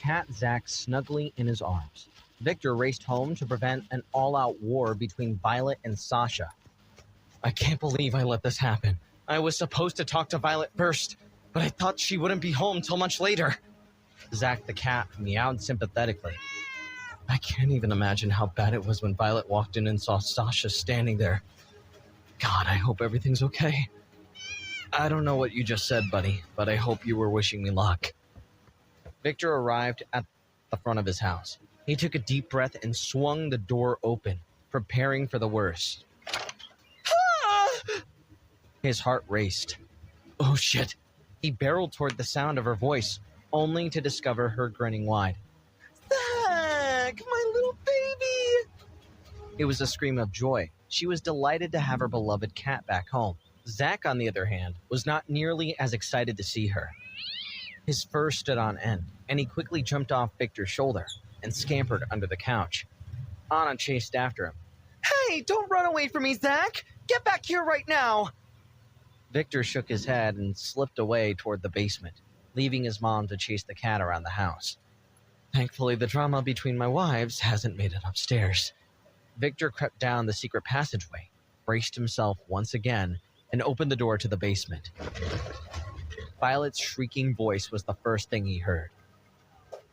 cat Zack snugly in his arms. Victor raced home to prevent an all-out war between Violet and Sasha. I can't believe I let this happen. I was supposed to talk to Violet first, but I thought she wouldn't be home till much later. Zack the cat meowed sympathetically. I can't even imagine how bad it was when Violet walked in and saw Sasha standing there. God, I hope everything's okay. I don't know what you just said, buddy, but I hope you were wishing me luck. Victor arrived at the front of his house. He took a deep breath and swung the door open, preparing for the worst. His heart raced. Oh shit. He barreled toward the sound of her voice, only to discover her grinning wide. Zack, my little baby! It was a scream of joy. She was delighted to have her beloved cat back home. Zack, on the other hand, was not nearly as excited to see her. His fur stood on end, and he quickly jumped off Victor's shoulder and scampered under the couch. Anna chased after him. Hey, don't run away from me, Zack! Get back here right now! Victor shook his head and slipped away toward the basement, leaving his mom to chase the cat around the house. Thankfully, the drama between my wives hasn't made it upstairs. Victor crept down the secret passageway, braced himself once again, and opened the door to the basement. Violet's shrieking voice was the first thing he heard.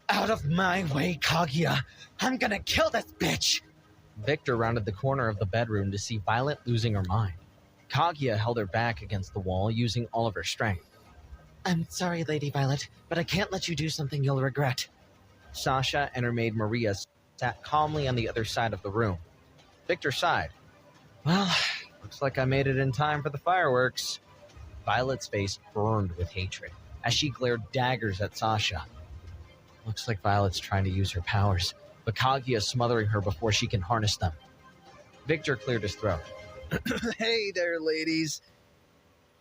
Out of my way, Kaguya! I'm gonna kill this bitch! Victor rounded the corner of the bedroom to see Violet losing her mind. Kaguya held her back against the wall, using all of her strength. I'm sorry, Lady Violet, but I can't let you do something you'll regret. Sasha and her maid Maria sat calmly on the other side of the room. Victor sighed. Well, looks like I made it in time for the fireworks. Violet's face burned with hatred as she glared daggers at Sasha. Looks like Violet's trying to use her powers, but Kaguya is smothering her before she can harness them. Victor cleared his throat. Hey there, ladies.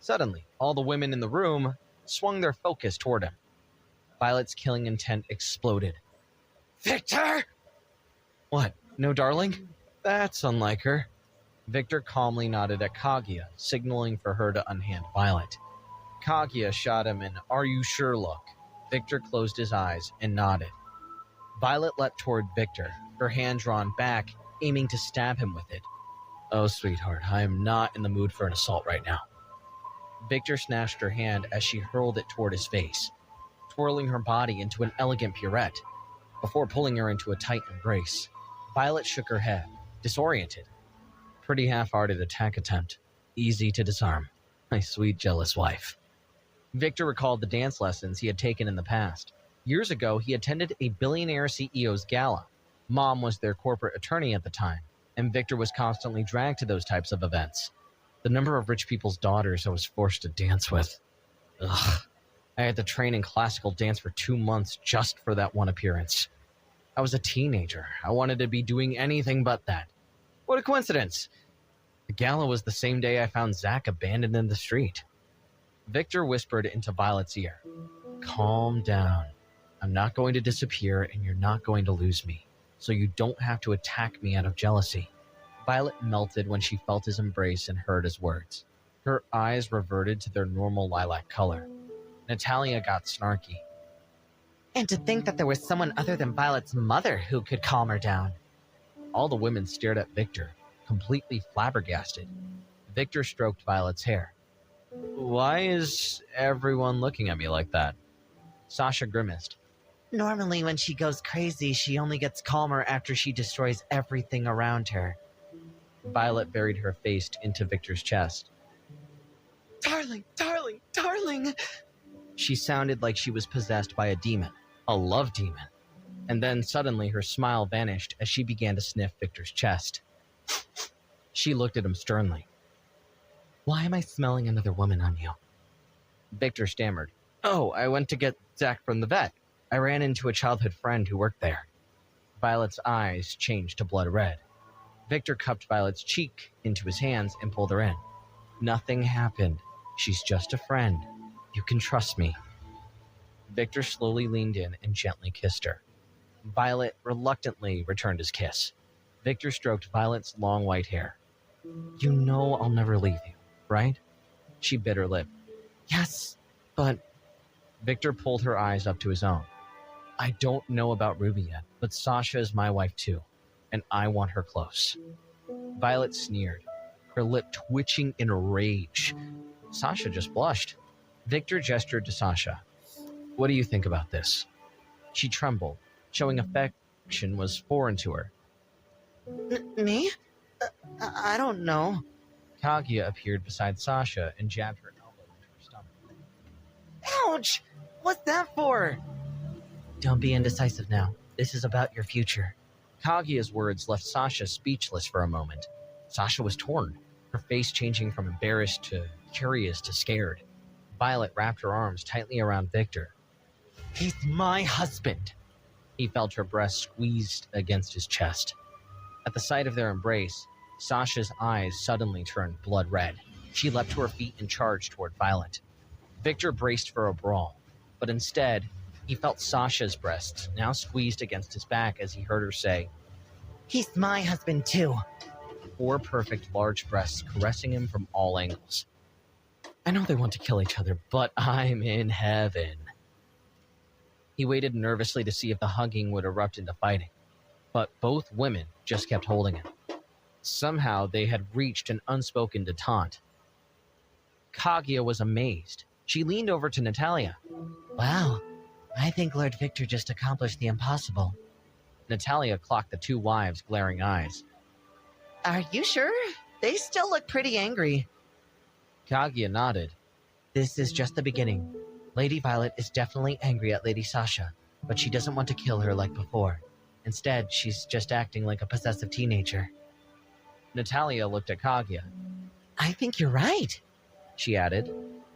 Suddenly, all the women in the room swung their focus toward him. Violet's killing intent exploded. Victor! What, no darling? That's unlike her. Victor calmly nodded at Kaguya, signaling for her to unhand Violet. Kaguya shot him an "Are you sure" look. Victor closed his eyes and nodded. Violet leapt toward Victor, her hand drawn back, aiming to stab him with it. Oh, sweetheart, I am not in the mood for an assault right now. Victor snatched her hand as she hurled it toward his face, twirling her body into an elegant pirouette, before pulling her into a tight embrace. Violet shook her head, disoriented. Pretty half-hearted attack attempt. Easy to disarm. My sweet, jealous wife. Victor recalled the dance lessons he had taken in the past. Years ago, he attended a billionaire CEO's gala. Mom was their corporate attorney at the time, and Victor was constantly dragged to those types of events. The number of rich people's daughters I was forced to dance with. Ugh. I had to train in classical dance for 2 months just for that one appearance. I was a teenager. I wanted to be doing anything but that. What a coincidence. The gala was the same day I found Zack abandoned in the street. Victor whispered into Violet's ear. Calm down. I'm not going to disappear and you're not going to lose me, so you don't have to attack me out of jealousy. Violet melted when she felt his embrace and heard his words. Her eyes reverted to their normal lilac color. Natalia got snarky. And to think that there was someone other than Violet's mother who could calm her down. All the women stared at Victor, completely flabbergasted. Victor stroked Violet's hair. Why is everyone looking at me like that? Sasha grimaced. Normally when she goes crazy, she only gets calmer after she destroys everything around her. Violet buried her face into Victor's chest. Darling, darling, darling! She sounded like she was possessed by a demon, a love demon. And then suddenly her smile vanished as she began to sniff Victor's chest. She looked at him sternly. Why am I smelling another woman on you? Victor stammered. Oh, I went to get Zack from the vet. I ran into a childhood friend who worked there. Violet's eyes changed to blood red. Victor cupped Violet's cheek into his hands and pulled her in. Nothing happened. She's just a friend. You can trust me. Victor slowly leaned in and gently kissed her. Violet reluctantly returned his kiss. Victor stroked Violet's long white hair. You know I'll never leave you, right? She bit her lip. Yes, but... Victor pulled her eyes up to his own. I don't know about Ruby yet, but Sasha is my wife too, and I want her close. Violet sneered, her lip twitching in rage. Sasha just blushed. Victor gestured to Sasha. What do you think about this? She trembled, showing affection was foreign to her. Me? I don't know. Kaguya appeared beside Sasha and jabbed her elbow into her stomach. Ouch! What's that for? Don't be indecisive now. This is about your future. Kaguya's words left Sasha speechless for a moment. Sasha was torn, her face changing from embarrassed to curious to scared. Violet wrapped her arms tightly around Victor. He's my husband! He felt her breast squeezed against his chest. At the sight of their embrace, Sasha's eyes suddenly turned blood red. She leapt to her feet and charged toward Violet. Victor braced for a brawl, but instead, he felt Sasha's breasts now squeezed against his back as he heard her say, He's my husband too. 4 perfect large breasts caressing him from all angles. I know they want to kill each other, but I'm in heaven. He waited nervously to see if the hugging would erupt into fighting, but both women just kept holding him. Somehow they had reached an unspoken detente. Kaguya was amazed. She leaned over to Natalia. Wow, I think Lord Victor just accomplished the impossible. Natalia clocked the 2 wives' glaring eyes. Are you sure? They still look pretty angry. Kaguya nodded. This is just the beginning. Lady Violet is definitely angry at Lady Sasha, but she doesn't want to kill her like before. Instead, she's just acting like a possessive teenager. Natalia looked at Kaguya. I think you're right, she added.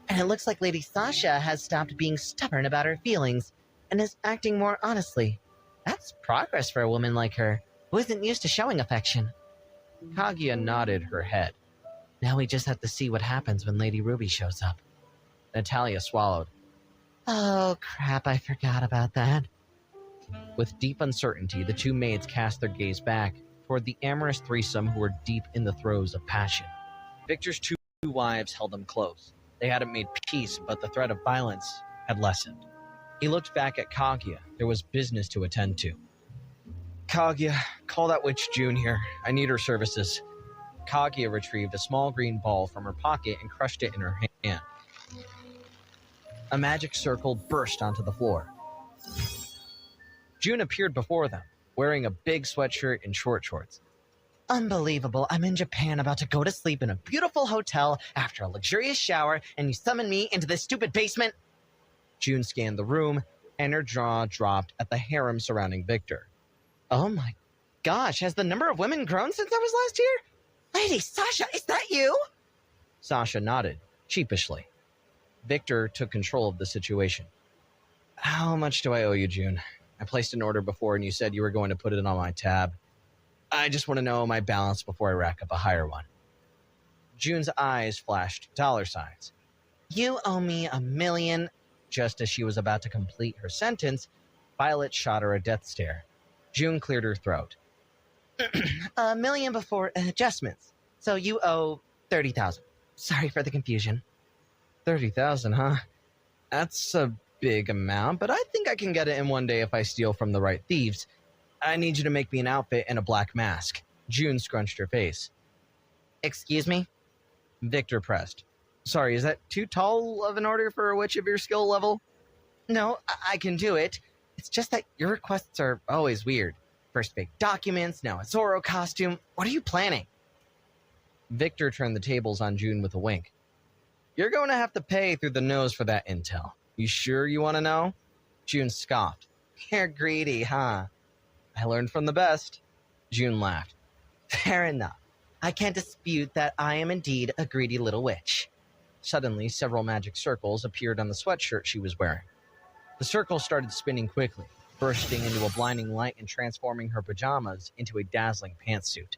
And it looks like Lady Sasha has stopped being stubborn about her feelings and is acting more honestly. That's progress for a woman like her, who isn't used to showing affection. Kaguya nodded her head. Now we just have to see what happens when Lady Ruby shows up. Natalia swallowed. Oh, crap, I forgot about that. With deep uncertainty, the 2 maids cast their gaze back toward the amorous threesome who were deep in the throes of passion. Victor's 2 wives held him close. They hadn't made peace, but the threat of violence had lessened. He looked back at Kaguya. There was business to attend to. Kaguya, call that witch June here. I need her services. Kaguya retrieved a small green ball from her pocket and crushed it in her hand. A magic circle burst onto the floor. June appeared before them, wearing a big sweatshirt and short shorts. Unbelievable. I'm in Japan about to go to sleep in a beautiful hotel after a luxurious shower, and you summon me into this stupid basement? June scanned the room, and her jaw dropped at the harem surrounding Victor. Oh my gosh, has the number of women grown since I was last here? Lady Sasha, is that you? Sasha nodded, sheepishly. Victor took control of the situation. How much do I owe you, June? I placed an order before and you said you were going to put it on my tab. I just want to know my balance before I rack up a higher one. June's eyes flashed dollar signs. You owe me $1 million. Just as she was about to complete her sentence, Violet shot her a death stare. June cleared her throat. $1 million before adjustments. So you owe $30,000. Sorry for the confusion. $30,000, huh? That's a big amount, but I think I can get it in one day if I steal from the right thieves. I need you to make me an outfit and a black mask. June scrunched her face. Excuse me? Victor pressed. Sorry, is that too tall of an order for a witch of your skill level? No, I can do it. It's just that your requests are always weird. First fake documents, now a Zorro costume. What are you planning? Victor turned the tables on June with a wink. You're going to have to pay through the nose for that intel. You sure you want to know? June scoffed. You're greedy, huh? I learned from the best. June laughed. Fair enough. I can't dispute that I am indeed a greedy little witch. Suddenly, several magic circles appeared on the sweatshirt she was wearing. The circles started spinning quickly, bursting into a blinding light and transforming her pajamas into a dazzling pantsuit.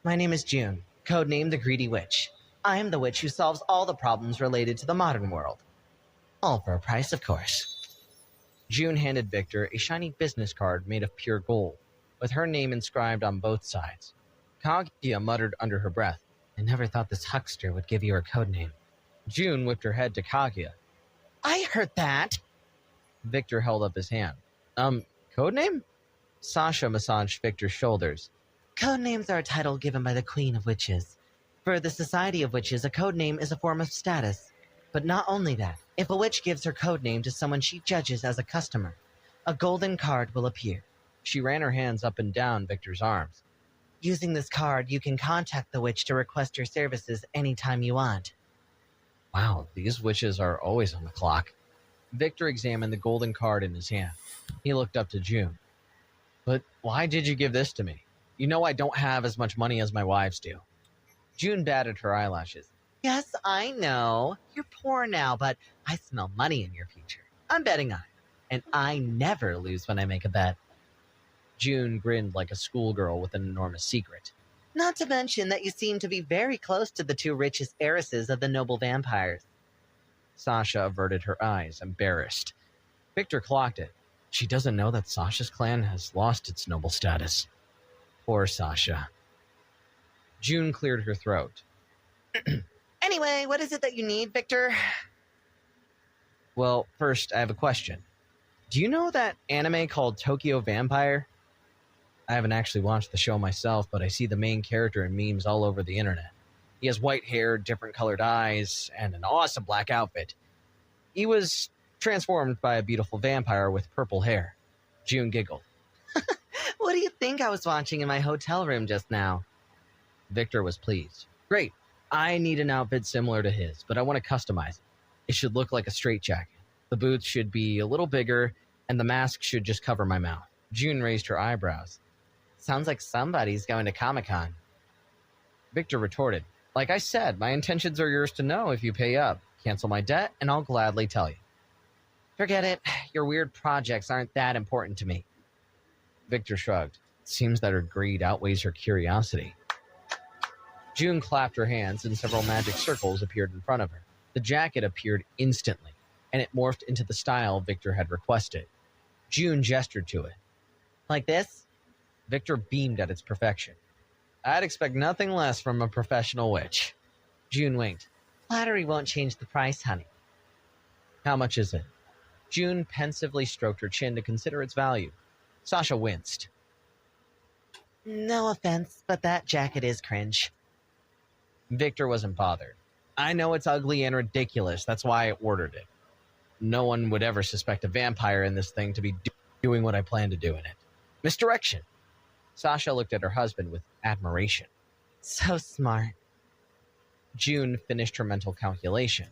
My name is June, codenamed the Greedy Witch. I am the witch who solves all the problems related to the modern world. All for a price, of course. June handed Victor a shiny business card made of pure gold, with her name inscribed on both sides. Kaguya muttered under her breath, I never thought this huckster would give you her codename. June whipped her head to Kaguya. I heard that! Victor held up his hand. Um, Codename? Sasha massaged Victor's shoulders. Codenames are a title given by the Queen of Witches. For the Society of Witches, a codename is a form of status. But not only that, if a witch gives her codename to someone she judges as a customer, a golden card will appear. She ran her hands up and down Victor's arms. Using this card, you can contact the witch to request your services anytime you want. Wow, these witches are always on the clock. Victor examined the golden card in his hand. He looked up to June. But why did you give this to me? You know I don't have as much money as my wives do. June batted her eyelashes. Yes, I know. You're poor now, but I smell money in your future. I'm betting on it. And I never lose when I make a bet. June grinned like a schoolgirl with an enormous secret. Not to mention that you seem to be very close to the two richest heiresses of the noble vampires. Sasha averted her eyes, embarrassed. Victor clocked it. She doesn't know that Sasha's clan has lost its noble status. Poor Sasha. June cleared her throat. Anyway, what is it that you need, Victor? Well, first, I have a question. Do you know that anime called Tokyo Vampire? I haven't actually watched the show myself, but I see the main character in memes all over the internet. He has white hair, different colored eyes, and an awesome black outfit. He was transformed by a beautiful vampire with purple hair. June giggled. What do you think I was watching in my hotel room just now? Victor was pleased. Great. I need an outfit similar to his, but I want to customize it. It should look like a straitjacket. The boots should be a little bigger, and the mask should just cover my mouth. June raised her eyebrows. Sounds like somebody's going to Comic-Con. Victor retorted, like I said, my intentions are yours to know if you pay up. Cancel my debt, and I'll gladly tell you. Forget it. Your weird projects aren't that important to me. Victor shrugged. It seems that her greed outweighs her curiosity. June clapped her hands, and several magic circles appeared in front of her. The jacket appeared instantly, and it morphed into the style Victor had requested. June gestured to it. Like this? Victor beamed at its perfection. I'd expect nothing less from a professional witch. June winked. Flattery won't change the price, honey. How much is it? June pensively stroked her chin to consider its value. Sasha winced. No offense, but that jacket is cringe. Victor wasn't bothered. I know it's ugly and ridiculous. That's why I ordered it. No one would ever suspect a vampire in this thing to be doing what I plan to do in it. Misdirection. Sasha looked at her husband with admiration. So smart. June finished her mental calculation.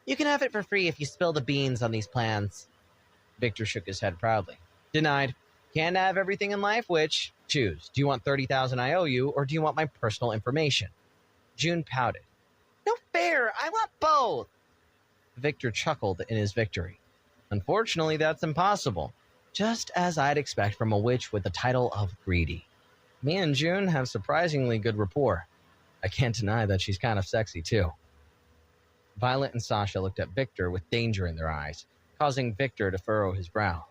You can have it for free if you spill the beans on these plans. Victor shook his head proudly. Denied. Can't have everything in life, witch. Choose. Do you want $30,000 I owe you, or do you want my personal information? June pouted. No fair. I want both. Victor chuckled in his victory. Unfortunately, that's impossible. Just as I'd expect from a witch with the title of Greedy. Me and June have surprisingly good rapport. I can't deny that she's kind of sexy, too. Violet and Sasha looked at Victor with danger in their eyes, causing Victor to furrow his brow.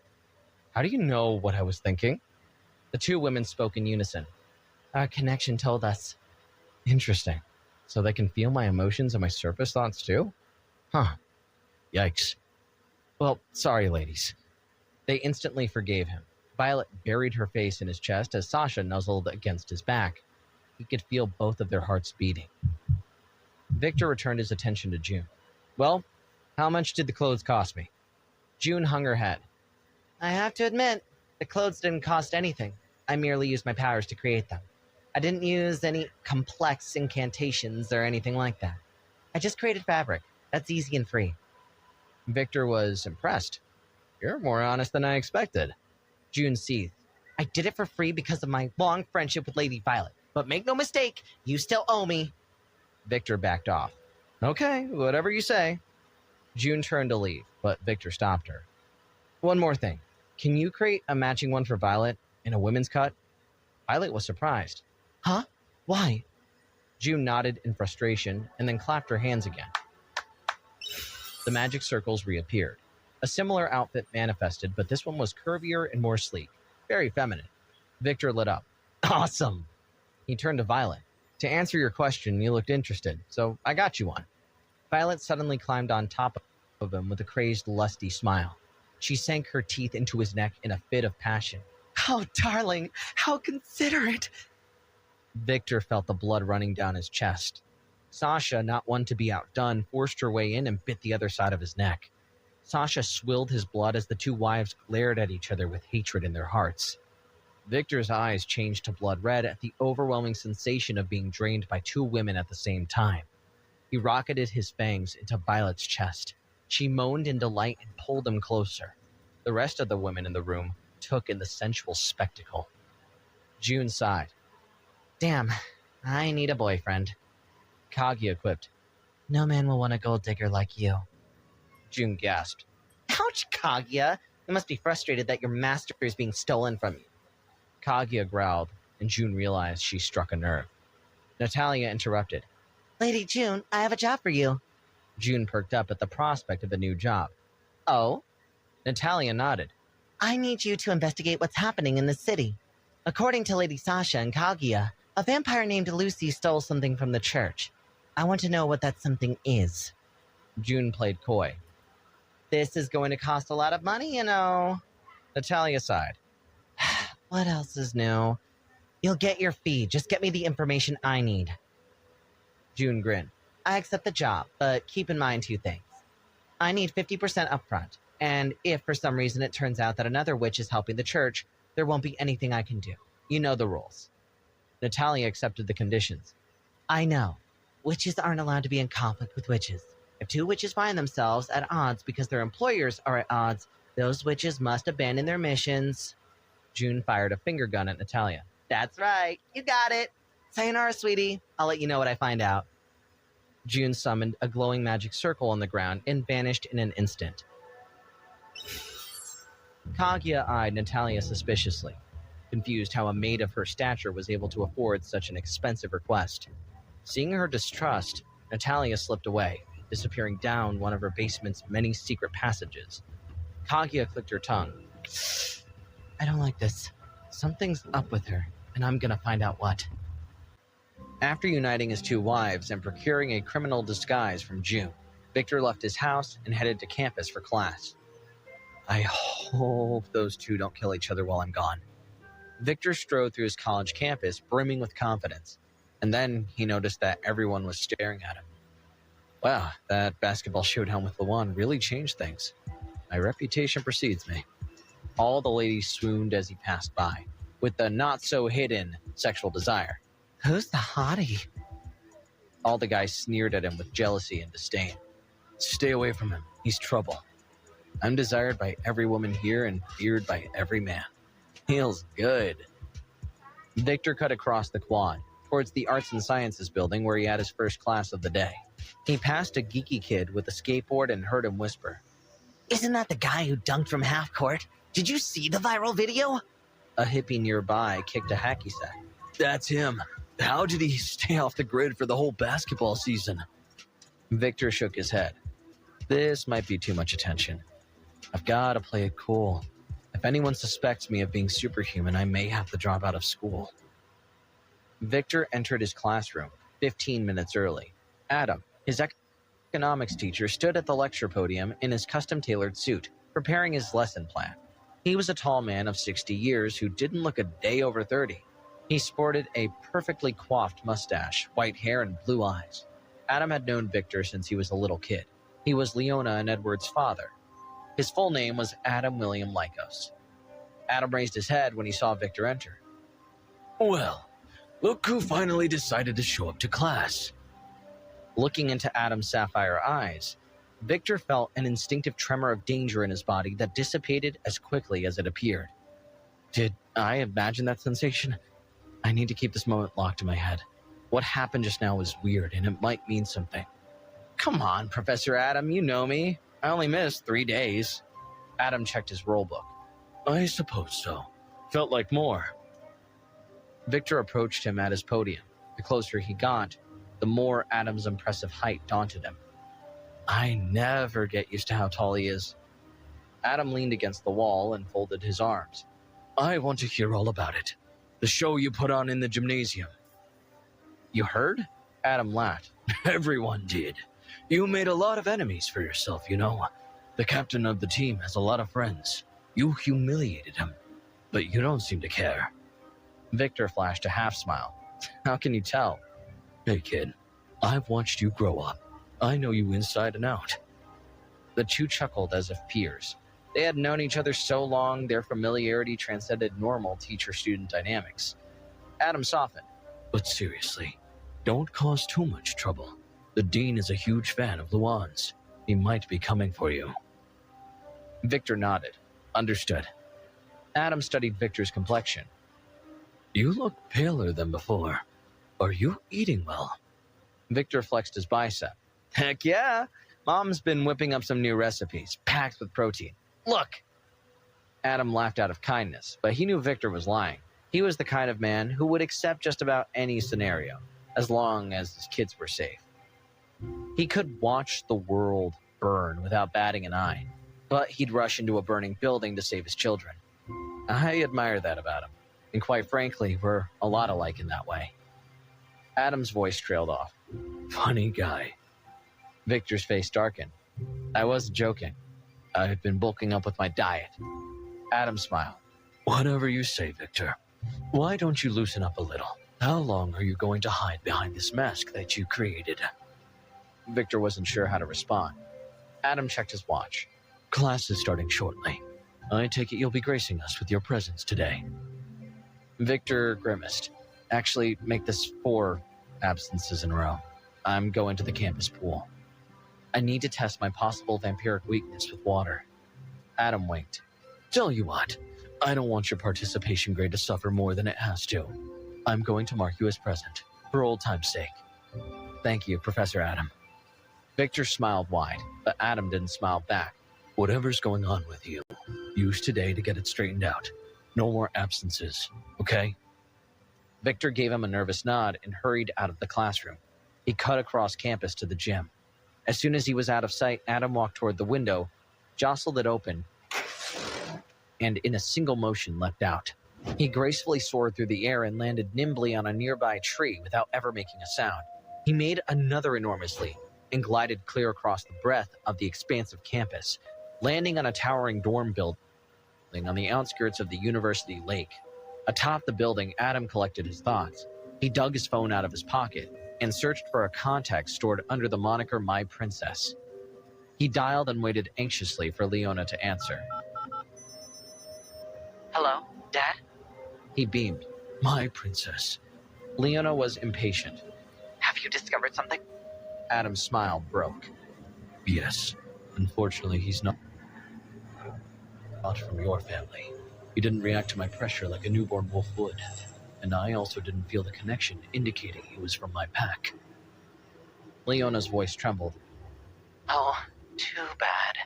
How do you know what I was thinking? The two women spoke in unison. Our connection told us. Interesting. So they can feel my emotions and my surface thoughts, too? Huh. Yikes. Well, sorry, ladies. They instantly forgave him. Violet buried her face in his chest as Sasha nuzzled against his back. He could feel both of their hearts beating. Victor returned his attention to June. Well, how much did the clothes cost me? June hung her head. I have to admit, the clothes didn't cost anything. I merely used my powers to create them. I didn't use any complex incantations or anything like that. I just created fabric. That's easy and free. Victor was impressed. You're more honest than I expected. June seethed. I did it for free because of my long friendship with Lady Violet. But make no mistake, you still owe me. Victor backed off. Okay, whatever you say. June turned to leave, but Victor stopped her. One more thing. Can you create a matching one for Violet in a women's cut? Violet was surprised. Huh? Why? June nodded in frustration and then clapped her hands again. The magic circles reappeared. A similar outfit manifested, but this one was curvier and more sleek. Very feminine. Victor lit up. Awesome! He turned to Violet. To answer your question, you looked interested, so I got you one. Violet suddenly climbed on top of him with a crazed, lusty smile. She sank her teeth into his neck in a fit of passion. Oh, darling, how considerate. Victor felt the blood running down his chest. Sasha, not one to be outdone, forced her way in and bit the other side of his neck. Sasha swilled his blood as the two wives glared at each other with hatred in their hearts. Victor's eyes changed to blood red at the overwhelming sensation of being drained by two women at the same time. He rocketed his fangs into Violet's chest. She moaned in delight and pulled him closer. The rest of the women in the room took in the sensual spectacle. June sighed. Damn, I need a boyfriend. Kaguya quipped. No man will want a gold digger like you. June gasped. Ouch, Kaguya. You must be frustrated that your master is being stolen from you. Kaguya growled, and June realized she struck a nerve. Natalia interrupted. Lady June, I have a job for you. June perked up at the prospect of a new job. Oh? Natalia nodded. I need you to investigate what's happening in the city. According to Lady Sasha and Kaguya, a vampire named Lucy stole something from the church. I want to know what that something is. June played coy. This is going to cost a lot of money, you know. Natalia sighed. What else is new? You'll get your fee. Just get me the information I need. June grinned. I accept the job, but keep in mind two things. I need 50% upfront, and if for some reason it turns out that another witch is helping the church, there won't be anything I can do. You know the rules. Natalia accepted the conditions. I know. Witches aren't allowed to be in conflict with witches. If two witches find themselves at odds because their employers are at odds, those witches must abandon their missions. June fired a finger gun at Natalia. That's right. You got it. Sayonara, sweetie. I'll let you know what I find out. June summoned a glowing magic circle on the ground and vanished in an instant. Kaguya eyed Natalia suspiciously, confused how a maid of her stature was able to afford such an expensive request. Seeing her distrust, Natalia slipped away, disappearing down one of her basement's many secret passages. Kaguya clicked her tongue. I don't like this. Something's up with her, and I'm gonna find out what. After uniting his two wives and procuring a criminal disguise from June, Victor left his house and headed to campus for class. I hope those two don't kill each other while I'm gone. Victor strode through his college campus, brimming with confidence, and then he noticed that everyone was staring at him. Wow, that basketball showdown with Luan really changed things. My reputation precedes me. All the ladies swooned as he passed by, with the not-so-hidden sexual desire. Who's the hottie? All the guys sneered at him with jealousy and disdain. Stay away from him. He's trouble. I'm desired by every woman here and feared by every man. Feels good. Victor cut across the quad, towards the Arts and Sciences building where he had his first class of the day. He passed a geeky kid with a skateboard and heard him whisper. Isn't that the guy who dunked from half court? Did you see the viral video? A hippie nearby kicked a hacky sack. That's him. How did he stay off the grid for the whole basketball season? Victor shook his head. This might be too much attention. I've got to play it cool. If anyone suspects me of being superhuman, I may have to drop out of school. Victor entered his classroom 15 minutes early. Adam, his economics teacher, stood at the lecture podium in his custom-tailored suit, preparing his lesson plan. He was a tall man of 60 years who didn't look a day over 30. He sported a perfectly coiffed mustache, white hair, and blue eyes. Adam had known Victor since he was a little kid. He was Leona and Edward's father. His full name was Adam William Lycos. Adam raised his head when he saw Victor enter. Well, look who finally decided to show up to class. Looking into Adam's sapphire eyes, Victor felt an instinctive tremor of danger in his body that dissipated as quickly as it appeared. Did I imagine that sensation? I need to keep this moment locked in my head. What happened just now was weird, and it might mean something. Come on, Professor Adam, you know me. I only missed 3 days. Adam checked his roll book. I suppose so. Felt like more. Victor approached him at his podium. The closer he got, the more Adam's impressive height daunted him. I never get used to how tall he is. Adam leaned against the wall and folded his arms. I want to hear all about it. The show you put on in the gymnasium. You heard? Adam laughed. Everyone did. You made a lot of enemies for yourself, you know. The captain of the team has a lot of friends. You humiliated him, but you don't seem to care. Victor flashed a half smile. How can you tell? Hey kid, I've watched you grow up. I know you inside and out. The two chuckled as if peers. They had known each other so long, their familiarity transcended normal teacher-student dynamics. Adam softened. But seriously, don't cause too much trouble. The dean is a huge fan of Luan's. He might be coming for you. Victor nodded. Understood. Adam studied Victor's complexion. You look paler than before. Are you eating well? Victor flexed his bicep. Heck yeah! Mom's been whipping up some new recipes, packed with protein. Look! Adam laughed out of kindness, but he knew Victor was lying. He was the kind of man who would accept just about any scenario, as long as his kids were safe. He could watch the world burn without batting an eye, but he'd rush into a burning building to save his children. I admire that about him, and quite frankly, we're a lot alike in that way. Adam's voice trailed off. Funny guy. Victor's face darkened. I wasn't joking. I've been bulking up with my diet. Adam smiled. Whatever you say, Victor. Why don't you loosen up a little? How long are you going to hide behind this mask that you created? Victor wasn't sure how to respond. Adam checked his watch. Class is starting shortly. I take it you'll be gracing us with your presence today. Victor grimaced. Actually, make this 4 absences in a row. I'm going to the campus pool. I need to test my possible vampiric weakness with water. Adam winked. Tell you what, I don't want your participation grade to suffer more than it has to. I'm going to mark you as present, for old time's sake. Thank you, Professor Adam. Victor smiled wide, but Adam didn't smile back. Whatever's going on with you, use today to get it straightened out. No more absences, okay? Victor gave him a nervous nod and hurried out of the classroom. He cut across campus to the gym. As soon as he was out of sight, Adam walked toward the window, jostled it open, and in a single motion leapt out. He gracefully soared through the air and landed nimbly on a nearby tree without ever making a sound. He made another enormous leap and glided clear across the breadth of the expansive campus, landing on a towering dorm building on the outskirts of the university lake. Atop the building, Adam collected his thoughts. He dug his phone out of his pocket and searched for a contact stored under the moniker My Princess. He dialed and waited anxiously for Leona to answer. Hello, Dad? He beamed. My princess. Leona was impatient. Have you discovered something? Adam's smile broke. Yes. Unfortunately, he's not from your family. He didn't react to my pressure like a newborn wolf would. And I also didn't feel the connection indicating he was from my pack. Leona's voice trembled. Oh, too bad.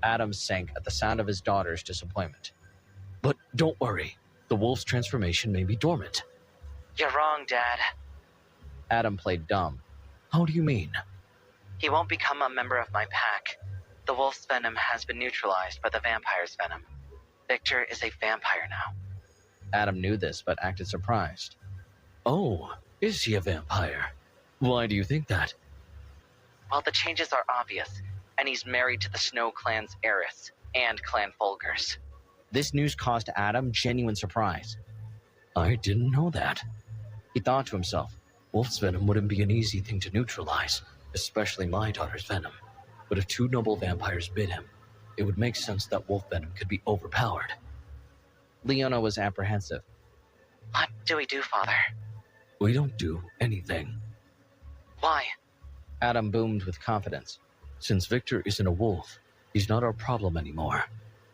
Adam sank at the sound of his daughter's disappointment. But don't worry. The wolf's transformation may be dormant. You're wrong, Dad. Adam played dumb. How do you mean? He won't become a member of my pack. The wolf's venom has been neutralized by the vampire's venom. Victor is a vampire now. Adam knew this, but acted surprised. Oh, is he a vampire? Why do you think that? Well, the changes are obvious, and he's married to the Snow Clan's heiress and Clan Folgers. This news caused Adam genuine surprise. I didn't know that. He thought to himself, Wolf's venom wouldn't be an easy thing to neutralize, especially my daughter's venom. But if 2 noble vampires bid him, it would make sense that wolf venom could be overpowered. Leona was apprehensive. What do we do, Father? We don't do anything. Why? Adam boomed with confidence. Since Victor isn't a wolf, he's not our problem anymore.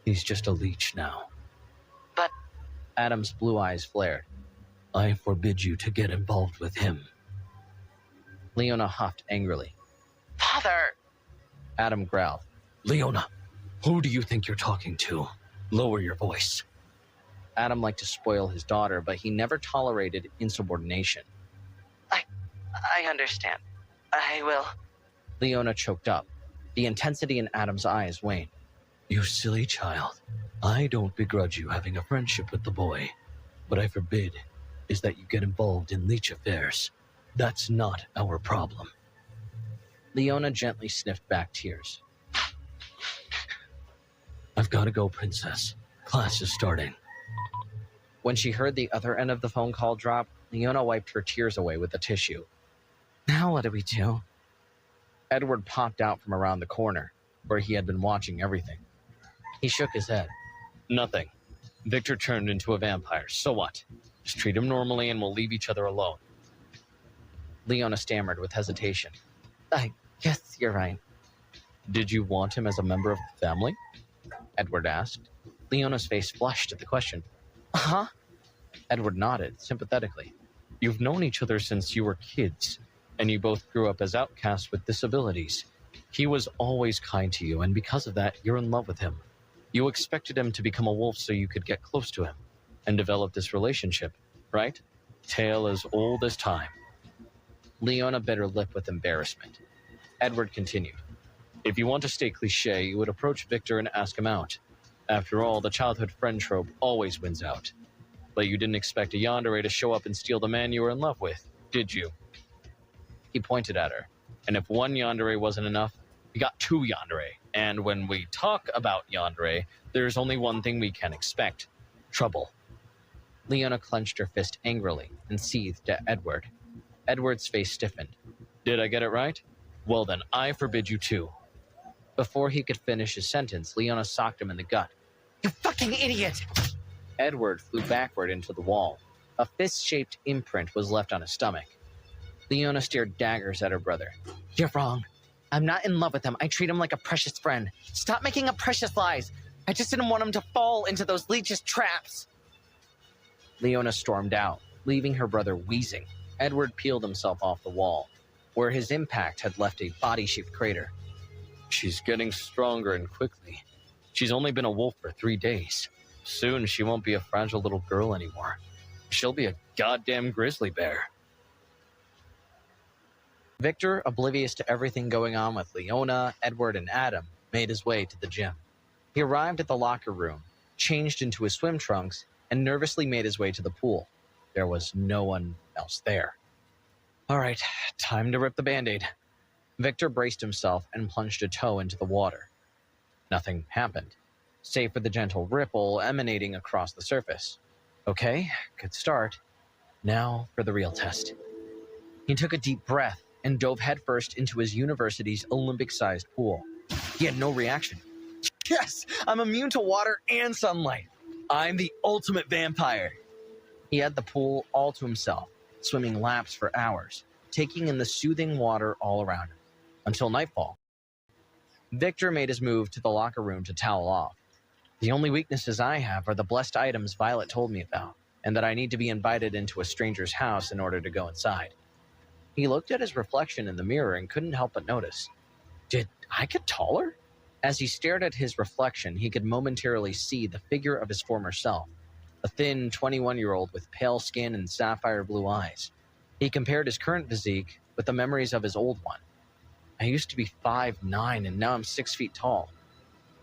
He's just a leech now. But... Adam's blue eyes flared. I forbid you to get involved with him. Leona huffed angrily. Father! Adam growled. Leona, who do you think you're talking to? Lower your voice. Adam liked to spoil his daughter, but he never tolerated insubordination. I understand. I will. Leona choked up. The intensity in Adam's eyes waned. You silly child. I don't begrudge you having a friendship with the boy. What I forbid is that you get involved in leech affairs. That's not our problem. Leona gently sniffed back tears. I've got to go, Princess. Class is starting. When she heard the other end of the phone call drop, Leona wiped her tears away with a tissue. Now what do we do? Edward popped out from around the corner, where he had been watching everything. He shook his head. Nothing. Victor turned into a vampire. So what? Just treat him normally and we'll leave each other alone. Leona stammered with hesitation. I guess you're right. Did you want him as a member of the family? Edward asked. Leona's face flushed at the question. Huh? Edward nodded, sympathetically. You've known each other since you were kids, and you both grew up as outcasts with disabilities. He was always kind to you, and because of that, you're in love with him. You expected him to become a wolf so you could get close to him and develop this relationship, right? Tale as old as time. Leona bit her lip with embarrassment. Edward continued. If you want to stay cliché, you would approach Victor and ask him out. After all, the childhood friend trope always wins out. But you didn't expect a yandere to show up and steal the man you were in love with, did you? He pointed at her. And if one yandere wasn't enough, we got two yandere. And when we talk about yandere, there's only one thing we can expect. Trouble. Leona clenched her fist angrily and seethed at Edward. Edward's face stiffened. Did I get it right? Well then, I forbid you too. Before he could finish his sentence, Leona socked him in the gut. You fucking idiot! Edward flew backward into the wall. A fist-shaped imprint was left on his stomach. Leona stared daggers at her brother. You're wrong. I'm not in love with him. I treat him like a precious friend. Stop making up precious lies. I just didn't want him to fall into those leeches' traps. Leona stormed out, leaving her brother wheezing. Edward peeled himself off the wall, where his impact had left a body-shaped crater. She's getting stronger and quickly. She's only been a wolf for 3 days. Soon she won't be a fragile little girl anymore. She'll be a goddamn grizzly bear. Victor, oblivious to everything going on with Leona, Edward, and Adam, made his way to the gym. He arrived at the locker room, changed into his swim trunks, and nervously made his way to the pool. There was no one else there. All right, time to rip the Band-Aid. Victor braced himself and plunged a toe into the water. Nothing happened, save for the gentle ripple emanating across the surface. Okay, good start. Now for the real test. He took a deep breath and dove headfirst into his university's Olympic-sized pool. He had no reaction. Yes, I'm immune to water and sunlight. I'm the ultimate vampire. He had the pool all to himself, swimming laps for hours, taking in the soothing water all around him, until nightfall. Victor made his move to the locker room to towel off. The only weaknesses I have are the blessed items Violet told me about, and that I need to be invited into a stranger's house in order to go inside. He looked at his reflection in the mirror and couldn't help but notice. Did I get taller? As he stared at his reflection, he could momentarily see the figure of his former self, a thin 21-year-old with pale skin and sapphire blue eyes. He compared his current physique with the memories of his old one. I used to be 5'9", and now I'm 6 feet tall.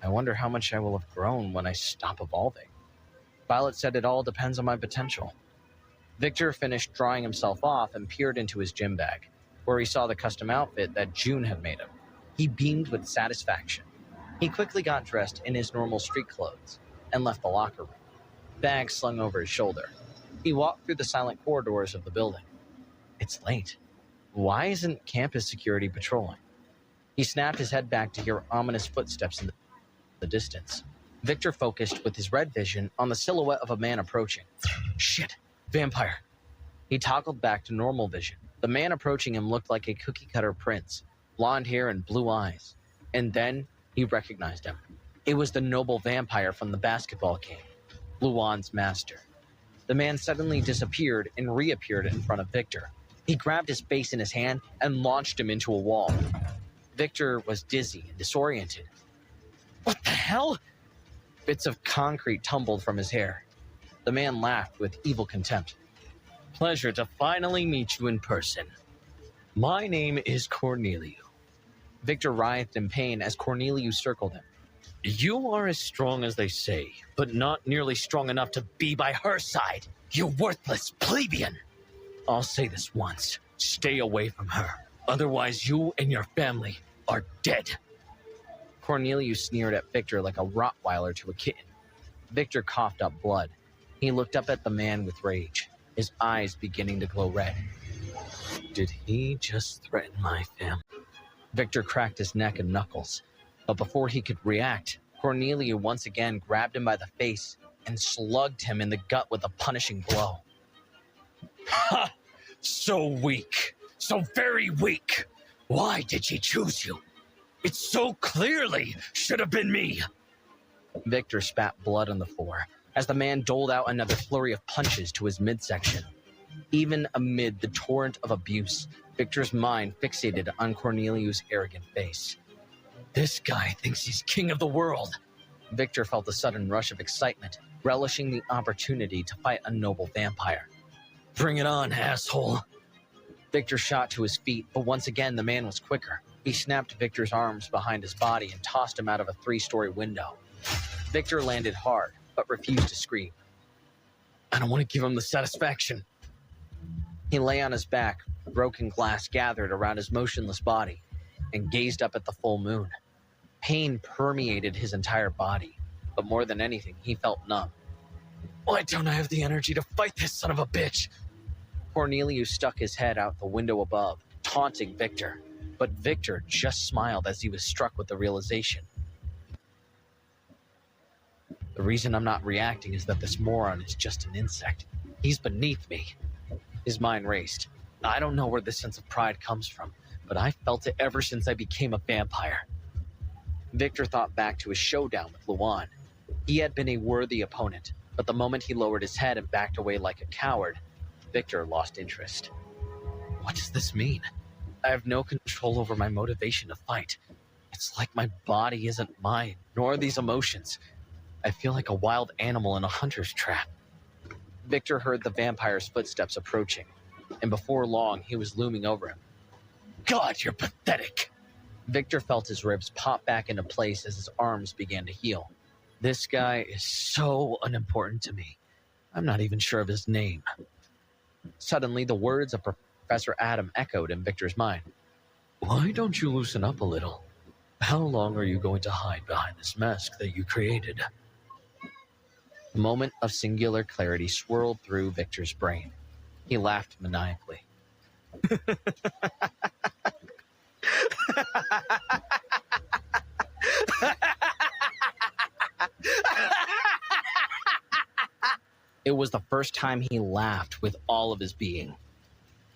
I wonder how much I will have grown when I stop evolving. Violet said it all depends on my potential. Victor finished drying himself off and peered into his gym bag, where he saw the custom outfit that June had made him. He beamed with satisfaction. He quickly got dressed in his normal street clothes and left the locker room, bag slung over his shoulder. He walked through the silent corridors of the building. It's late. Why isn't campus security patrolling? He snapped his head back to hear ominous footsteps in the distance. Victor focused with his red vision on the silhouette of a man approaching. Shit, vampire. He toggled back to normal vision. The man approaching him looked like a cookie-cutter prince, blonde hair and blue eyes. And then he recognized him. It was the noble vampire from the basketball game, Luan's master. The man suddenly disappeared and reappeared in front of Victor. He grabbed his face in his hand and launched him into a wall. Victor was dizzy and disoriented. What the hell? Bits of concrete tumbled from his hair. The man laughed with evil contempt. Pleasure to finally meet you in person. My name is Corneliu. Victor writhed in pain as Corneliu circled him. You are as strong as they say, but not nearly strong enough to be by her side. You worthless plebeian. I'll say this once. Stay away from her. Otherwise, you and your family are dead. Cornelius sneered at Victor like a Rottweiler to a kitten. Victor coughed up blood. He looked up at the man with rage, his eyes beginning to glow red. Did he just threaten my family? Victor cracked his neck and knuckles, but before he could react, Cornelia once again grabbed him by the face and slugged him in the gut with a punishing blow. Ha! So weak. So very weak. Why did she choose you? It so clearly should have been me. Victor spat blood on the floor as the man doled out another flurry of punches to his midsection. Even amid the torrent of abuse, Victor's mind fixated on Cornelius' arrogant face. This guy thinks he's king of the world. Victor felt a sudden rush of excitement, relishing the opportunity to fight a noble vampire. Bring it on, asshole. Victor shot to his feet, but once again the man was quicker. He snapped Victor's arms behind his body and tossed him out of a 3-story window. Victor landed hard, but refused to scream. I don't want to give him the satisfaction. He lay on his back, broken glass gathered around his motionless body, and gazed up at the full moon. Pain permeated his entire body, but more than anything, he felt numb. Why don't I have the energy to fight this son of a bitch? Cornelius stuck his head out the window above, taunting Victor, but Victor just smiled as he was struck with the realization. The reason I'm not reacting is that this moron is just an insect. He's beneath me. His mind raced. I don't know where this sense of pride comes from, but I felt it ever since I became a vampire. Victor thought back to his showdown with Luan. He had been a worthy opponent, but the moment he lowered his head and backed away like a coward, Victor lost interest. What does this mean? I have no control over my motivation to fight. It's like my body isn't mine, nor these emotions. I feel like a wild animal in a hunter's trap. Victor heard the vampire's footsteps approaching, and before long, he was looming over him. God, you're pathetic. Victor felt his ribs pop back into place as his arms began to heal. This guy is so unimportant to me. I'm not even sure of his name. Suddenly, the words of Professor Adam echoed in Victor's mind. Why don't you loosen up a little? How long are you going to hide behind this mask that you created? A moment of singular clarity swirled through Victor's brain. He laughed maniacally. It was the first time he laughed with all of his being.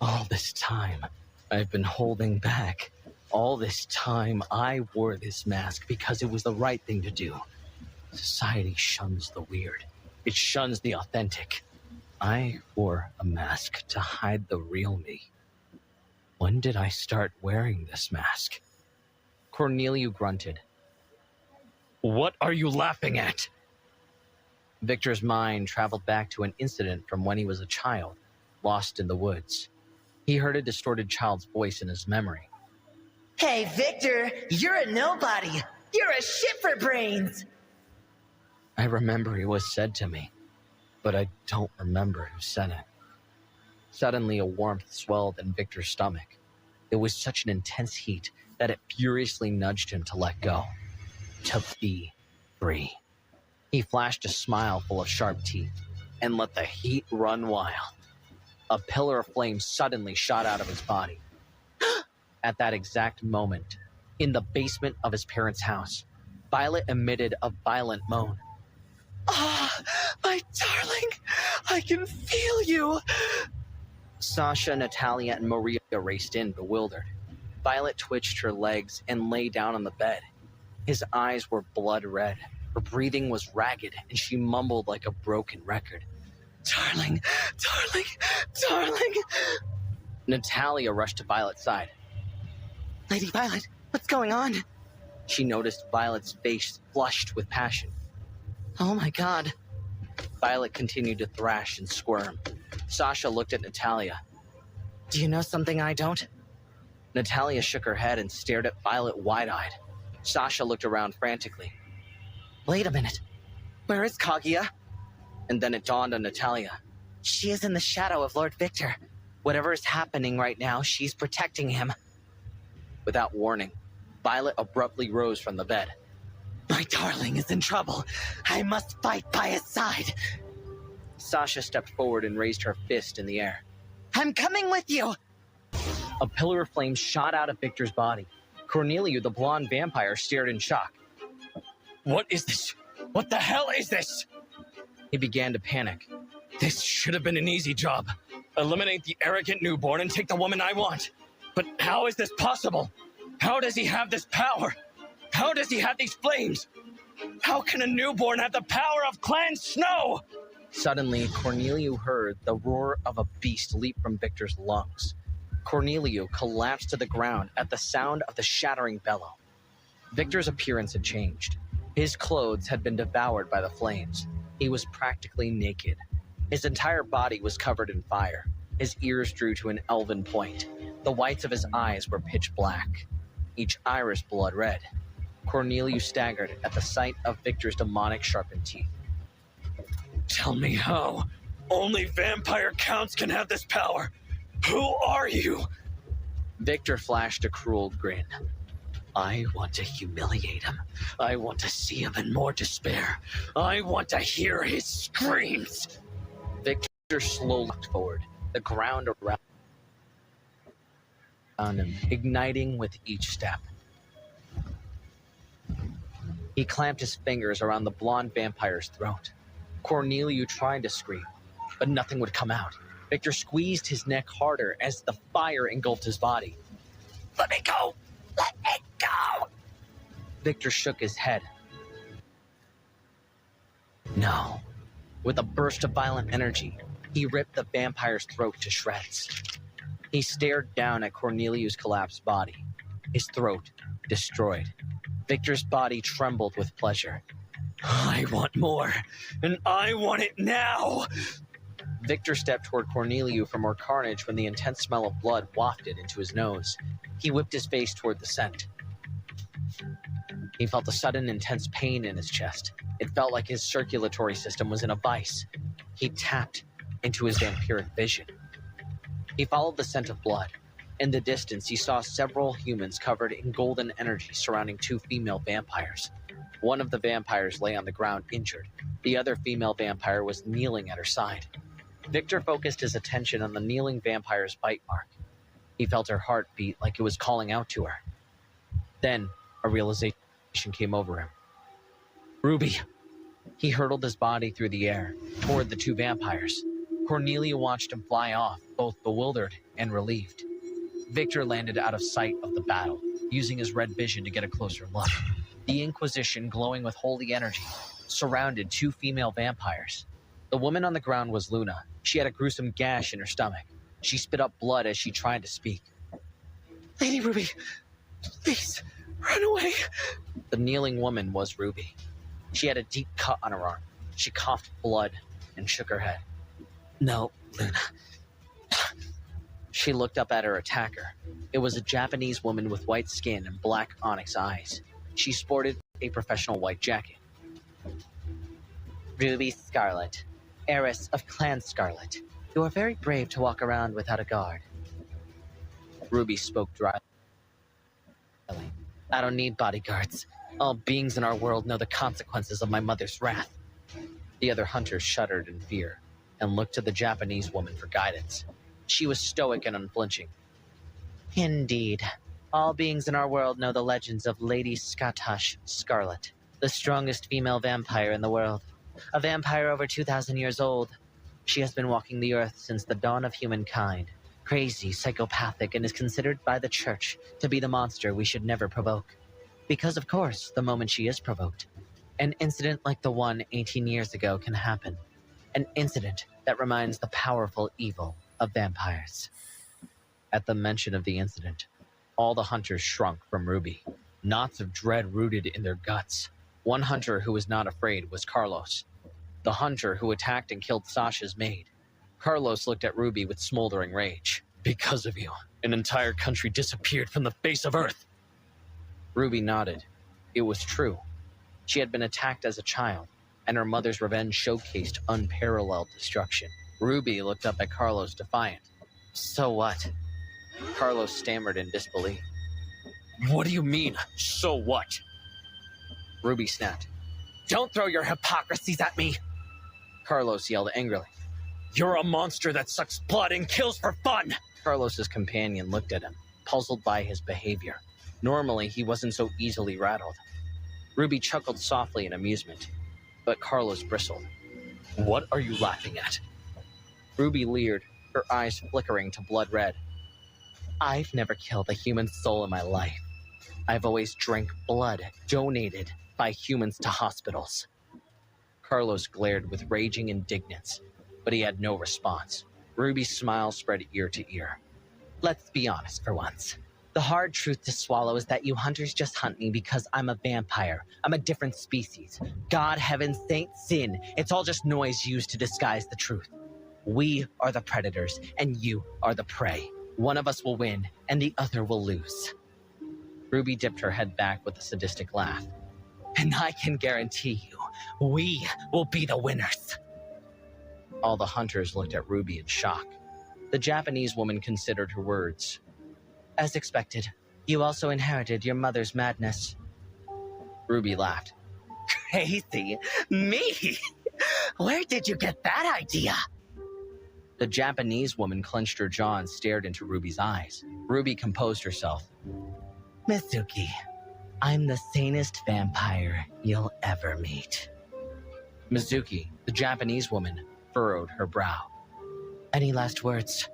All this time, I've been holding back. All this time, I wore this mask because it was the right thing to do. Society shuns the weird. It shuns the authentic. I wore a mask to hide the real me. When did I start wearing this mask? Cornelia grunted. What are you laughing at? Victor's mind traveled back to an incident from when he was a child, lost in the woods. He heard a distorted child's voice in his memory. Hey, Victor, you're a nobody. You're a shit for brains. I remember it was said to me, but I don't remember who said it. Suddenly, a warmth swelled in Victor's stomach. It was such an intense heat that it furiously nudged him to let go, to be free. He flashed a smile full of sharp teeth and let the heat run wild. A pillar of flame suddenly shot out of his body. At that exact moment, in the basement of his parents' house, Violet emitted a violent moan. Ah, my darling, I can feel you. Sasha, Natalia, and Maria raced in, bewildered. Violet twitched her legs and lay down on the bed. His eyes were blood red. Her breathing was ragged, and she mumbled like a broken record. Darling, darling, darling. Natalia rushed to Violet's side. Lady Violet, what's going on? She noticed Violet's face flushed with passion. Oh my god. Violet continued to thrash and squirm. Sasha looked at Natalia. Do you know something I don't? Natalia shook her head and stared at Violet wide-eyed. Sasha looked around frantically. Wait a minute. Where is Kaguya? And then it dawned on Natalia. She is in the shadow of Lord Victor. Whatever is happening right now, she's protecting him. Without warning, Violet abruptly rose from the bed. My darling is in trouble. I must fight by his side. Sasha stepped forward and raised her fist in the air. I'm coming with you. A pillar of flame shot out of Victor's body. Corneliu, the blonde vampire, stared in shock. What is this? What the hell is this? He began to panic. This should have been an easy job. Eliminate the arrogant newborn and take the woman I want. But how is this possible? How does he have this power? How does he have these flames? How can a newborn have the power of Clan Snow? Suddenly, Corneliu heard the roar of a beast leap from Victor's lungs. Corneliu collapsed to the ground at the sound of the shattering bellow. Victor's appearance had changed. His clothes had been devoured by the flames. He was practically naked. His entire body was covered in fire. His ears drew to an elven point. The whites of his eyes were pitch black, each iris blood red. Corneliu staggered at the sight of Victor's demonic sharpened teeth. Tell me how. Only vampire counts can have this power. Who are you? Victor flashed a cruel grin. I want to humiliate him. I want to see him in more despair. I want to hear his screams. Victor slowly walked forward, the ground around him igniting with each step. He clamped his fingers around the blonde vampire's throat. Corneliu tried to scream, but nothing would come out. Victor squeezed his neck harder as the fire engulfed his body. Let me go! Let me go! Victor shook his head. No. With a burst of violent energy, he ripped the vampire's throat to shreds. He stared down at Corneliu's collapsed body, his throat destroyed. Victor's body trembled with pleasure. I want more, and I want it now! Victor stepped toward Corneliu for more carnage when the intense smell of blood wafted into his nose. He whipped his face toward the scent. He felt a sudden intense pain in his chest. It felt like his circulatory system was in a vice. He tapped into his vampiric vision. He followed the scent of blood. In the distance, he saw several humans covered in golden energy surrounding two female vampires. One of the vampires lay on the ground injured. The other female vampire was kneeling at her side. Victor focused his attention on the kneeling vampire's bite mark. He felt her heart beat like it was calling out to her. Then, a realization came over him. Ruby! He hurtled his body through the air, toward the two vampires. Cornelia watched him fly off, both bewildered and relieved. Victor landed out of sight of the battle, using his red vision to get a closer look. The Inquisition, glowing with holy energy, surrounded two female vampires. The woman on the ground was Luna. She had a gruesome gash in her stomach. She spit up blood as she tried to speak. Lady Ruby, please, run away. The kneeling woman was Ruby. She had a deep cut on her arm. She coughed blood and shook her head. No, Luna. She looked up at her attacker. It was a Japanese woman with white skin and black onyx eyes. She sported a professional white jacket. Ruby Scarlet, heiress of Clan Scarlet. You are very brave to walk around without a guard. Ruby spoke dryly. I don't need bodyguards. All beings in our world know the consequences of my mother's wrath. The other hunters shuddered in fear and looked to the Japanese woman for guidance. She was stoic and unflinching. Indeed. All beings in our world know the legends of Lady Scottush Scarlet, the strongest female vampire in the world. A vampire over 2,000 years old. She has been walking the earth since the dawn of humankind. Crazy, psychopathic, and is considered by the church to be the monster we should never provoke. Because, of course, the moment she is provoked, an incident like the one 18 years ago can happen. An incident that reminds the powerful evil of vampires. At the mention of the incident, all the hunters shrunk from Ruby. Knots of dread rooted in their guts. One hunter who was not afraid was Carlos, the hunter who attacked and killed Sasha's maid. Carlos looked at Ruby with smoldering rage. Because of you, an entire country disappeared from the face of Earth. Ruby nodded. It was true. She had been attacked as a child, and her mother's revenge showcased unparalleled destruction. Ruby looked up at Carlos defiant. So what? Carlos stammered in disbelief. What do you mean, so what? Ruby snapped. Don't throw your hypocrisies at me! Carlos yelled angrily. You're a monster that sucks blood and kills for fun! Carlos's companion looked at him, puzzled by his behavior. Normally, he wasn't so easily rattled. Ruby chuckled softly in amusement, but Carlos bristled. What are you laughing at? Ruby leered, her eyes flickering to blood red. I've never killed a human soul in my life. I've always drank blood donated by humans to hospitals. Carlos glared with raging indignance, but he had no response. Ruby's smile spread ear to ear. Let's be honest for once. The hard truth to swallow is that you hunters just hunt me because I'm a vampire. I'm a different species. God, heaven, saint, sin. It's all just noise used to disguise the truth. We are the predators, and you are the prey. One of us will win, and the other will lose. Ruby dipped her head back with a sadistic laugh. And I can guarantee you, we will be the winners. All the hunters looked at Ruby in shock. The Japanese woman considered her words. As expected, you also inherited your mother's madness. Ruby laughed. Crazy? Me? Where did you get that idea? The Japanese woman clenched her jaw and stared into Ruby's eyes. Ruby composed herself. Mizuki, I'm the sanest vampire you'll ever meet. Mizuki, the Japanese woman, furrowed her brow. Any last words?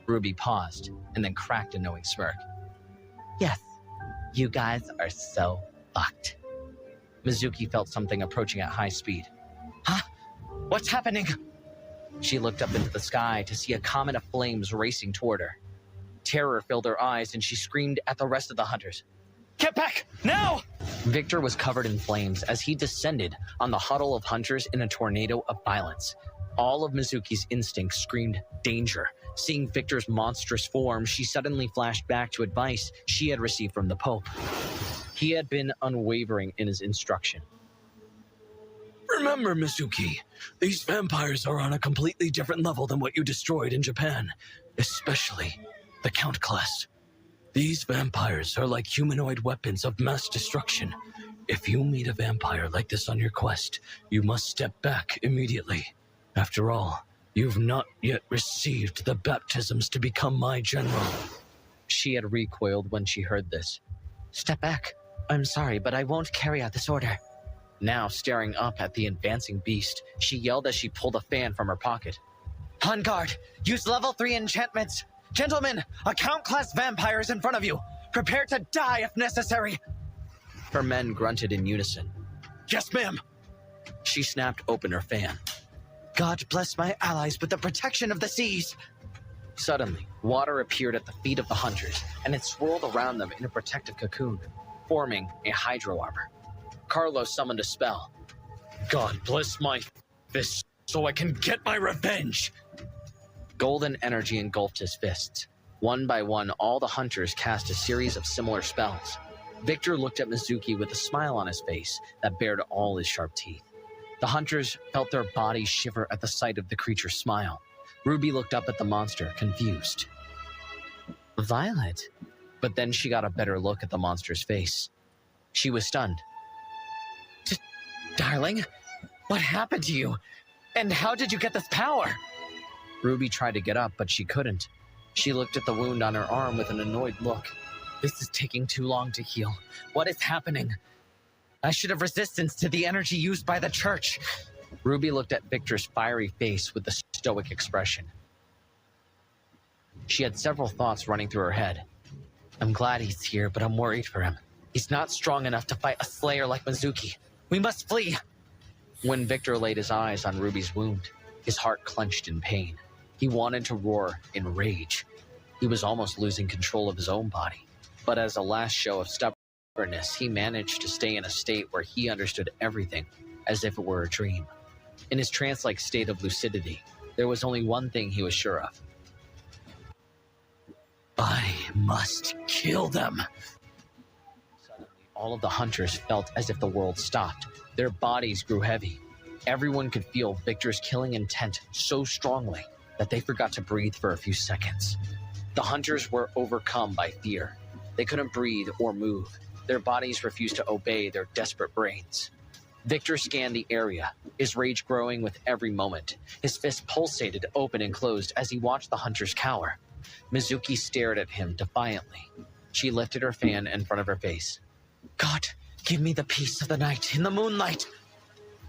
Ruby paused and then cracked a knowing smirk. Yes, you guys are so fucked. Mizuki felt something approaching at high speed. Huh? What's happening? She looked up into the sky to see a comet of flames racing toward her. Terror filled her eyes and she screamed at the rest of the hunters. Get back! Now! Victor was covered in flames as he descended on the huddle of hunters in a tornado of violence. All of Mizuki's instincts screamed danger. Seeing Victor's monstrous form, she suddenly flashed back to advice she had received from the Pope. He had been unwavering in his instruction. Remember, Mizuki, these vampires are on a completely different level than what you destroyed in Japan, especially the Count class. These vampires are like humanoid weapons of mass destruction. If you meet a vampire like this on your quest, you must step back immediately. After all, you've not yet received the baptisms to become my general. She had recoiled when she heard this. Step back. I'm sorry, but I won't carry out this order. Now, staring up at the advancing beast, she yelled as she pulled a fan from her pocket. On guard! Use level 3 enchantments! Gentlemen, a Count-class vampire is in front of you! Prepare to die if necessary! Her men grunted in unison. Yes, ma'am! She snapped open her fan. God bless my allies with the protection of the seas! Suddenly, water appeared at the feet of the hunters, and it swirled around them in a protective cocoon, forming a hydro armor. Carlos summoned a spell. God bless my fists so I can get my revenge! Golden energy engulfed his fists. One by one, all the hunters cast a series of similar spells. Victor looked at Mizuki with a smile on his face that bared all his sharp teeth. The hunters felt their bodies shiver at the sight of the creature's smile. Ruby looked up at the monster, confused. Violet. But then she got a better look at the monster's face. She was stunned. Darling, what happened to you? And how did you get this power? Ruby tried to get up, but she couldn't. She looked at the wound on her arm with an annoyed look. This is taking too long to heal. What is happening? I should have resistance to the energy used by the church. Ruby looked at Victor's fiery face with a stoic expression. She had several thoughts running through her head. I'm glad he's here, but I'm worried for him. He's not strong enough to fight a slayer like Mizuki. We must flee! When Victor laid his eyes on Ruby's wound, his heart clenched in pain. He wanted to roar in rage. He was almost losing control of his own body. But as a last show of stubbornness, he managed to stay in a state where he understood everything as if it were a dream. In his trance-like state of lucidity, there was only one thing he was sure of. I must kill them. Suddenly, all of the hunters felt as if the world stopped. Their bodies grew heavy. Everyone could feel Victor's killing intent so strongly that they forgot to breathe for a few seconds. The hunters were overcome by fear. They couldn't breathe or move. Their bodies refused to obey their desperate brains. Victor scanned the area, his rage growing with every moment. His fist pulsated open and closed as he watched the hunters cower. Mizuki stared at him defiantly. She lifted her fan in front of her face. God, give me the peace of the night in the moonlight.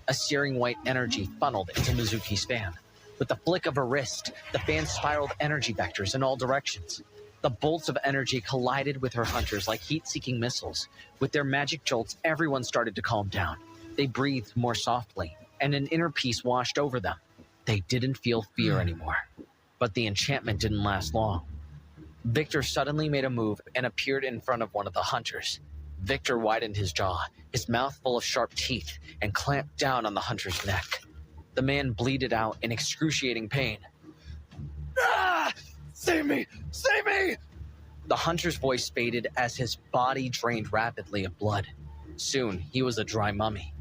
A searing white energy funneled into Mizuki's fan. With the flick of her wrist, the fan spiraled energy vectors in all directions. The bolts of energy collided with her hunters like heat-seeking missiles. With their magic jolts, everyone started to calm down. They breathed more softly, and an inner peace washed over them. They didn't feel fear anymore. But the enchantment didn't last long. Victor suddenly made a move and appeared in front of one of the hunters. Victor widened his jaw, his mouth full of sharp teeth, and clamped down on the hunter's neck. The man bleated out in excruciating pain. Ah! Save me! Save me! The hunter's voice faded as his body drained rapidly of blood. Soon, he was a dry mummy.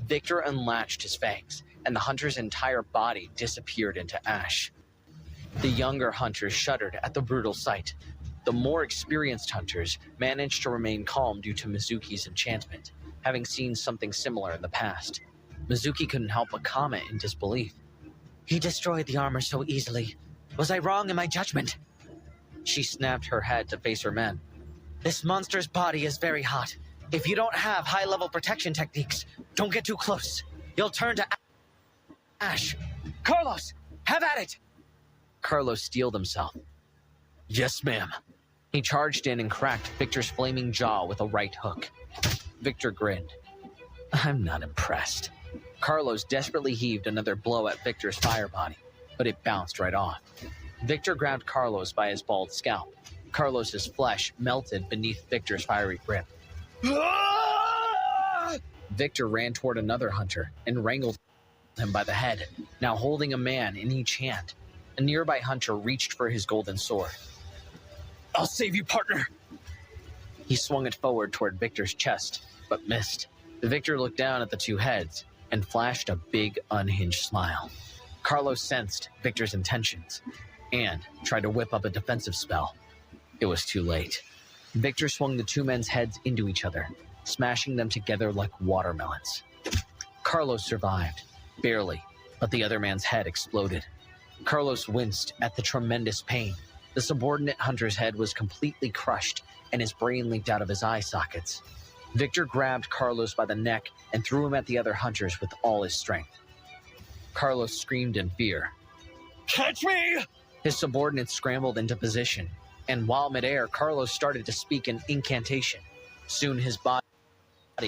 Victor unlatched his fangs, and the hunter's entire body disappeared into ash. The younger hunters shuddered at the brutal sight. The more experienced hunters managed to remain calm due to Mizuki's enchantment, having seen something similar in the past. Mizuki couldn't help but comment in disbelief. He destroyed the armor so easily. Was I wrong in my judgment? She snapped her head to face her men. This monster's body is very hot. If you don't have high-level protection techniques, don't get too close. You'll turn to ash. Carlos, have at it! Carlos steeled himself. Yes, ma'am. He charged in and cracked Victor's flaming jaw with a right hook. Victor grinned. I'm not impressed. Carlos desperately heaved another blow at Victor's fire body, but it bounced right off. Victor grabbed Carlos by his bald scalp. Carlos's flesh melted beneath Victor's fiery grip. Victor ran toward another hunter and wrangled him by the head, now holding a man in each hand. A nearby hunter reached for his golden sword. I'll save you, partner! He swung it forward toward Victor's chest, but missed. Victor looked down at the two heads and flashed a big, unhinged smile. Carlos sensed Victor's intentions and tried to whip up a defensive spell. It was too late. Victor swung the two men's heads into each other, smashing them together like watermelons. Carlos survived, barely, but the other man's head exploded. Carlos winced at the tremendous pain. The subordinate hunter's head was completely crushed, and his brain leaked out of his eye sockets. Victor grabbed Carlos by the neck and threw him at the other hunters with all his strength. Carlos screamed in fear. Catch me! His subordinates scrambled into position, and while midair, Carlos started to speak an incantation. Soon his body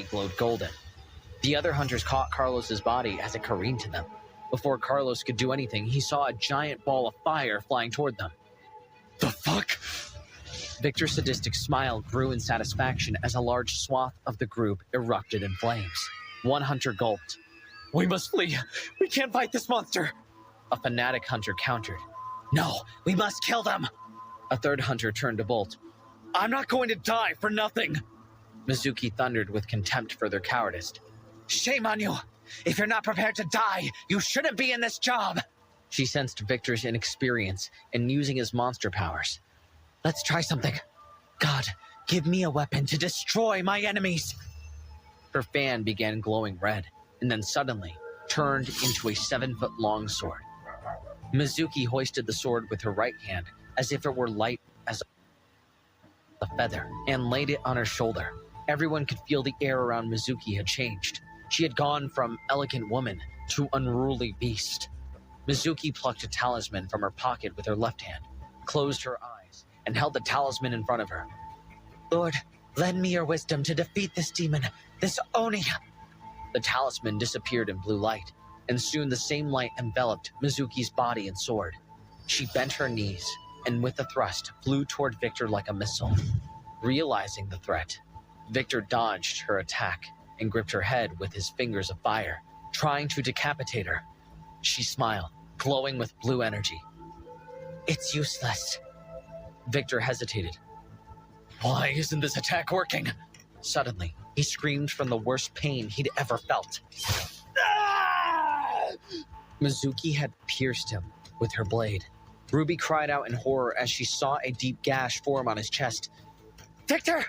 glowed golden. The other hunters caught Carlos's body as it careened to them. Before Carlos could do anything, he saw a giant ball of fire flying toward them. The fuck? Victor's sadistic smile grew in satisfaction as a large swath of the group erupted in flames. One hunter gulped. We must flee. We can't fight this monster. A fanatic hunter countered. No, we must kill them. A third hunter turned to bolt. I'm not going to die for nothing. Mizuki thundered with contempt for their cowardice. Shame on you. If you're not prepared to die, you shouldn't be in this job. She sensed Victor's inexperience in using his monster powers. Let's try something. God, give me a weapon to destroy my enemies. Her fan began glowing red, and then suddenly turned into a 7-foot-long sword. Mizuki hoisted the sword with her right hand as if it were light as a feather, and laid it on her shoulder. Everyone could feel the air around Mizuki had changed. She had gone from elegant woman to unruly beast. Mizuki plucked a talisman from her pocket with her left hand, closed her eyes, and held the talisman in front of her. Lord, lend me your wisdom to defeat this demon, this Oni. The talisman disappeared in blue light, and soon the same light enveloped Mizuki's body and sword. She bent her knees, and with a thrust, flew toward Victor like a missile. Realizing the threat, Victor dodged her attack and gripped her head with his fingers of fire, trying to decapitate her. She smiled, glowing with blue energy. It's useless. Victor hesitated. Why isn't this attack working? Suddenly, he screamed from the worst pain he'd ever felt. Ah! Mizuki had pierced him with her blade. Ruby cried out in horror as she saw a deep gash form on his chest. Victor!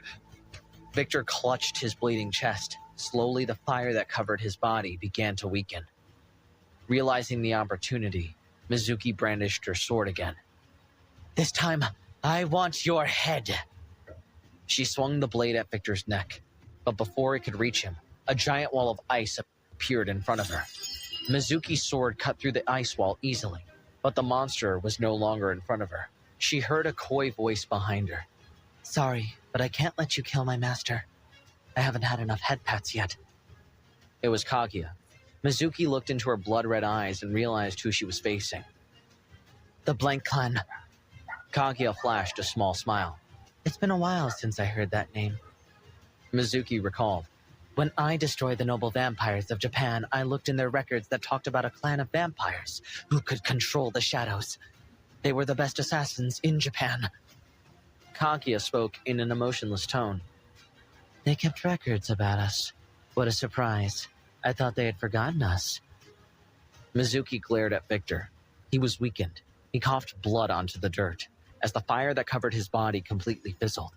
Victor clutched his bleeding chest. Slowly, the fire that covered his body began to weaken. Realizing the opportunity, Mizuki brandished her sword again. "This time, I want your head." She swung the blade at Victor's neck, but before it could reach him, a giant wall of ice appeared in front of her. Mizuki's sword cut through the ice wall easily, but the monster was no longer in front of her. She heard a coy voice behind her. Sorry, but I can't let you kill my master. I haven't had enough head pats yet. It was Kaguya. Mizuki looked into her blood-red eyes and realized who she was facing. The Blank Clan. Kaguya flashed a small smile. It's been a while since I heard that name. Mizuki recalled. When I destroyed the noble vampires of Japan, I looked in their records that talked about a clan of vampires who could control the shadows. They were the best assassins in Japan. Kaguya spoke in an emotionless tone. They kept records about us. What a surprise. I thought they had forgotten us. Mizuki glared at Victor. He was weakened. He coughed blood onto the dirt, as the fire that covered his body completely fizzled.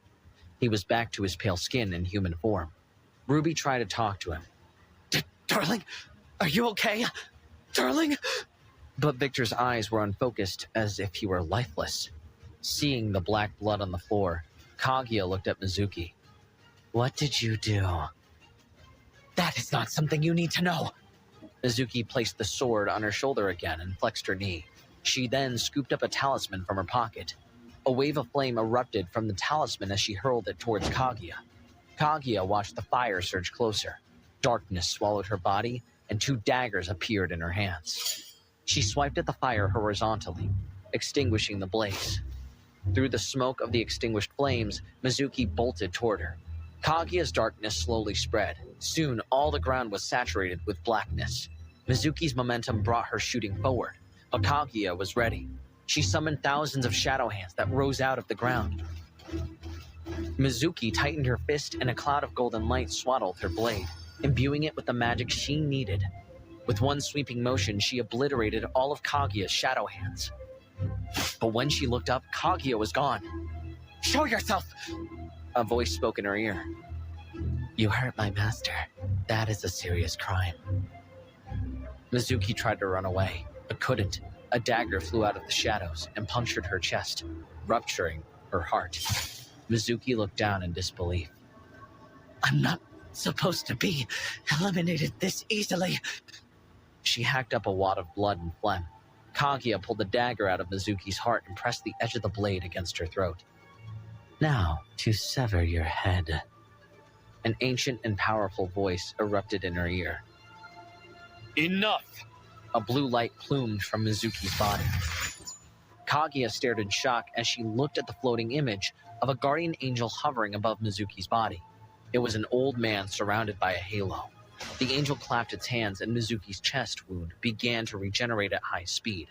He was back to his pale skin and human form. Ruby tried to talk to him. Darling, are you okay? Darling? But Victor's eyes were unfocused, as if he were lifeless. Seeing the black blood on the floor, Kaguya looked at Mizuki. What did you do? That is not something you need to know. Mizuki placed the sword on her shoulder again and flexed her knee. She then scooped up a talisman from her pocket. A wave of flame erupted from the talisman as she hurled it towards Kaguya. Kaguya watched the fire surge closer. Darkness swallowed her body, and 2 daggers appeared in her hands. She swiped at the fire horizontally, extinguishing the blaze. Through the smoke of the extinguished flames, Mizuki bolted toward her. Kaguya's darkness slowly spread. Soon, all the ground was saturated with blackness. Mizuki's momentum brought her shooting forward, but Kaguya was ready. She summoned thousands of shadow hands that rose out of the ground. Mizuki tightened her fist, and a cloud of golden light swaddled her blade, imbuing it with the magic she needed. With one sweeping motion, she obliterated all of Kaguya's shadow hands. But when she looked up, Kaguya was gone. Show yourself! A voice spoke in her ear. You hurt my master. That is a serious crime. Mizuki tried to run away, but couldn't. A dagger flew out of the shadows and punctured her chest, rupturing her heart. Mizuki looked down in disbelief. I'm not supposed to be eliminated this easily. She hacked up a wad of blood and phlegm. Kaguya pulled the dagger out of Mizuki's heart and pressed the edge of the blade against her throat. Now, to sever your head. An ancient and powerful voice erupted in her ear. Enough! A blue light plumed from Mizuki's body. Kaguya stared in shock as she looked at the floating image of a guardian angel hovering above Mizuki's body. It was an old man surrounded by a halo. The angel clapped its hands and Mizuki's chest wound began to regenerate at high speed.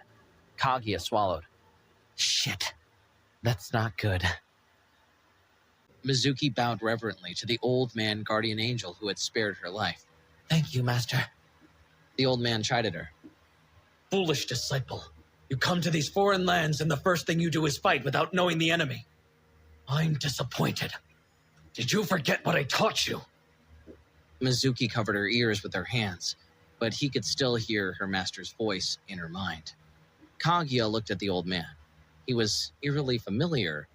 Kaguya swallowed. Shit. That's not good. Mizuki bowed reverently to the old man guardian angel who had spared her life. Thank you, master. The old man chided her. Foolish disciple. You come to these foreign lands and the first thing you do is fight without knowing the enemy. I'm disappointed. Did you forget what I taught you? Mizuki covered her ears with her hands, but he could still hear her master's voice in her mind. Kaguya looked at the old man. He was eerily familiar,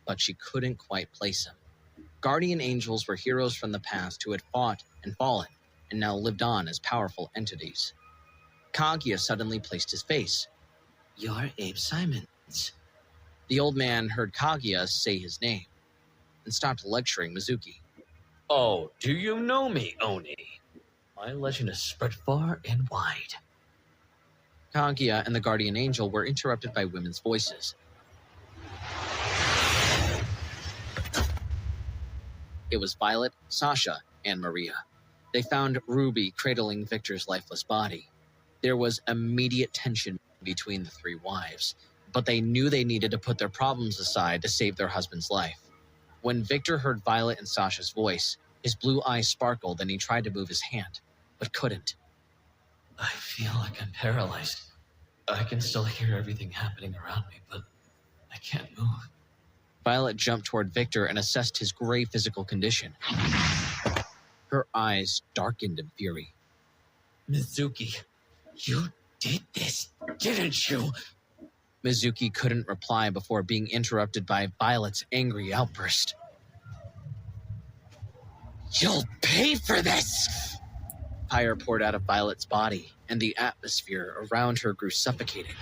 but she couldn't quite place him. Guardian angels were heroes from the past who had fought and fallen, and now lived on as powerful entities. Kaguya suddenly placed his face. You're Abe Simons. The old man heard Kaguya say his name, and stopped lecturing Mizuki. Oh, do you know me, Oni? My legend is spread far and wide. Kaguya and the guardian angel were interrupted by women's voices. It was Violet, Sasha, and Maria. They found Ruby cradling Victor's lifeless body. There was immediate tension between the 3 wives, but they knew they needed to put their problems aside to save their husband's life. When Victor heard Violet and Sasha's voice, his blue eyes sparkled and he tried to move his hand, but couldn't. I feel like I'm paralyzed. I can still hear everything happening around me, but I can't move. Violet jumped toward Victor and assessed his gray physical condition. Her eyes darkened in fury. Mizuki, you did this, didn't you? Mizuki couldn't reply before being interrupted by Violet's angry outburst. You'll pay for this! Fire poured out of Violet's body, and the atmosphere around her grew suffocating.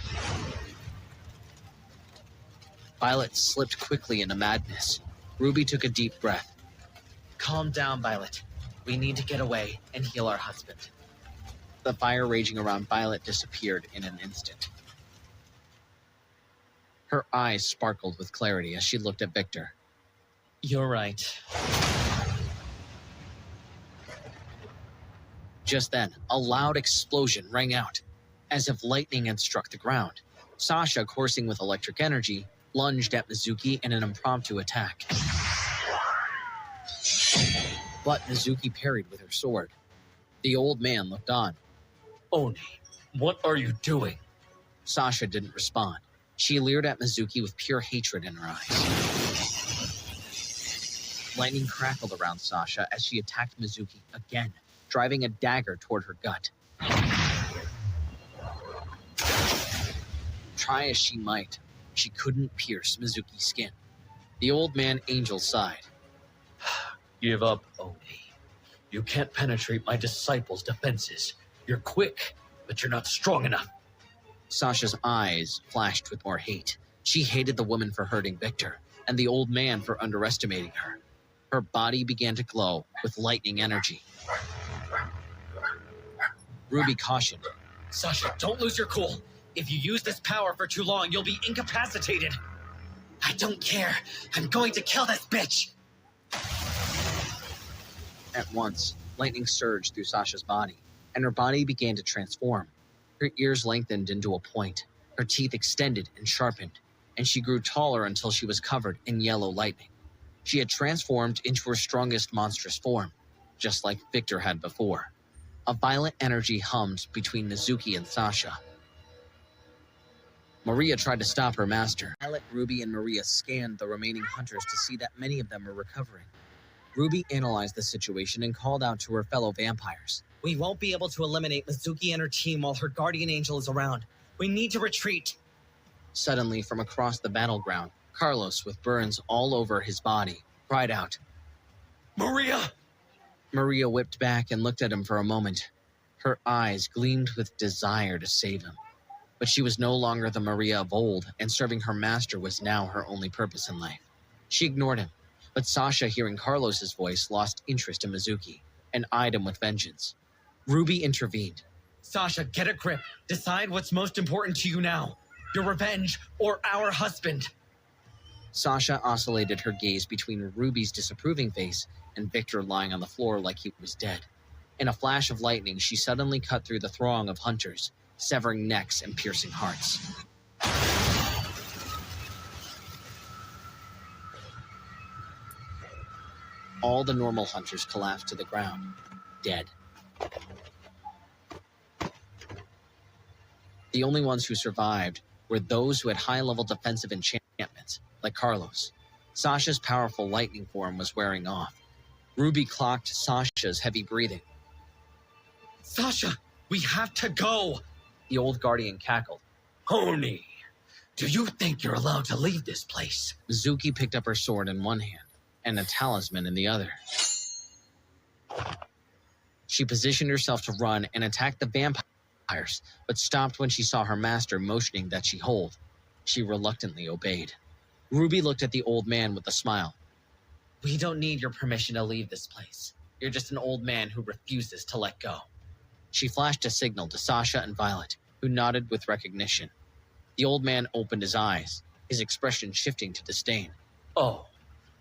Violet slipped quickly into madness. Ruby took a deep breath. Calm down, Violet. We need to get away and heal our husband. The fire raging around Violet disappeared in an instant. Her eyes sparkled with clarity as she looked at Victor. You're right. Just then, a loud explosion rang out, as if lightning had struck the ground. Sasha, coursing with electric energy, lunged at Mizuki in an impromptu attack. But Mizuki parried with her sword. The old man looked on. Oni, what are you doing? Sasha didn't respond. She leered at Mizuki with pure hatred in her eyes. Lightning crackled around Sasha as she attacked Mizuki again, driving a dagger toward her gut. Try as she might, she couldn't pierce Mizuki's skin. The old man Angel sighed. Give up, Oni. You can't penetrate my disciples' defenses. You're quick, but you're not strong enough. Sasha's eyes flashed with more hate. She hated the woman for hurting Victor, and the old man for underestimating her. Her body began to glow with lightning energy. Ruby cautioned. Sasha, don't lose your cool. If you use this power for too long, you'll be incapacitated. I don't care. I'm going to kill this bitch. At once, lightning surged through Sasha's body, and her body began to transform. Her ears lengthened into a point, her teeth extended and sharpened, and she grew taller until she was covered in yellow lightning. She had transformed into her strongest monstrous form, just like Victor had before. A violent energy hummed between Mizuki and Sasha. Maria tried to stop her master. Violet, Ruby, and Maria scanned the remaining hunters to see that many of them were recovering. Ruby analyzed the situation and called out to her fellow vampires. We won't be able to eliminate Mizuki and her team while her guardian angel is around. We need to retreat. Suddenly, from across the battleground, Carlos, with burns all over his body, cried out. Maria! Maria whipped back and looked at him for a moment. Her eyes gleamed with desire to save him. But she was no longer the Maria of old, and serving her master was now her only purpose in life. She ignored him, but Sasha, hearing Carlos's voice, lost interest in Mizuki and eyed him with vengeance. Ruby intervened. Sasha, get a grip. Decide what's most important to you now. Your revenge or our husband. Sasha oscillated her gaze between Ruby's disapproving face and Victor lying on the floor like he was dead. In a flash of lightning, she suddenly cut through the throng of hunters, severing necks and piercing hearts. All the normal hunters collapsed to the ground, dead. The only ones who survived were those who had high-level defensive enchantments, like Carlos. Sasha's powerful lightning form was wearing off. Ruby clocked Sasha's heavy breathing. Sasha, we have to go. The old guardian cackled. Oni, do you think you're allowed to leave this place? Mizuki picked up her sword in one hand and a talisman in the other. She positioned herself to run and attack the vampires, but stopped when she saw her master motioning that she hold. She reluctantly obeyed. Ruby looked at the old man with a smile. We don't need your permission to leave this place. You're just an old man who refuses to let go. She flashed a signal to Sasha and Violet, who nodded with recognition. The old man opened his eyes, his expression shifting to disdain. Oh,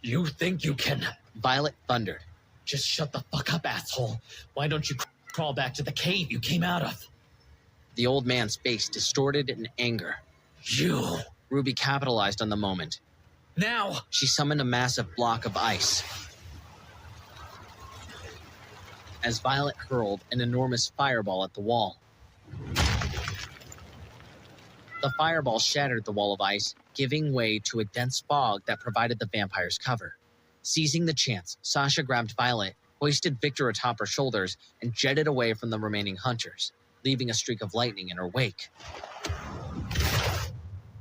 you think you can? Violet thundered. Just shut the fuck up, asshole. Why don't you crawl back to the cave you came out of? The old man's face distorted in anger. You! Ruby capitalized on the moment. Now! She summoned a massive block of ice. As Violet hurled an enormous fireball at the wall. The The fireball shattered the wall of ice, giving way to a dense fog that provided the vampires cover. Seizing the chance, Sasha grabbed Violet, hoisted Victor atop her shoulders, and jetted away from the remaining hunters, leaving a streak of lightning in her wake.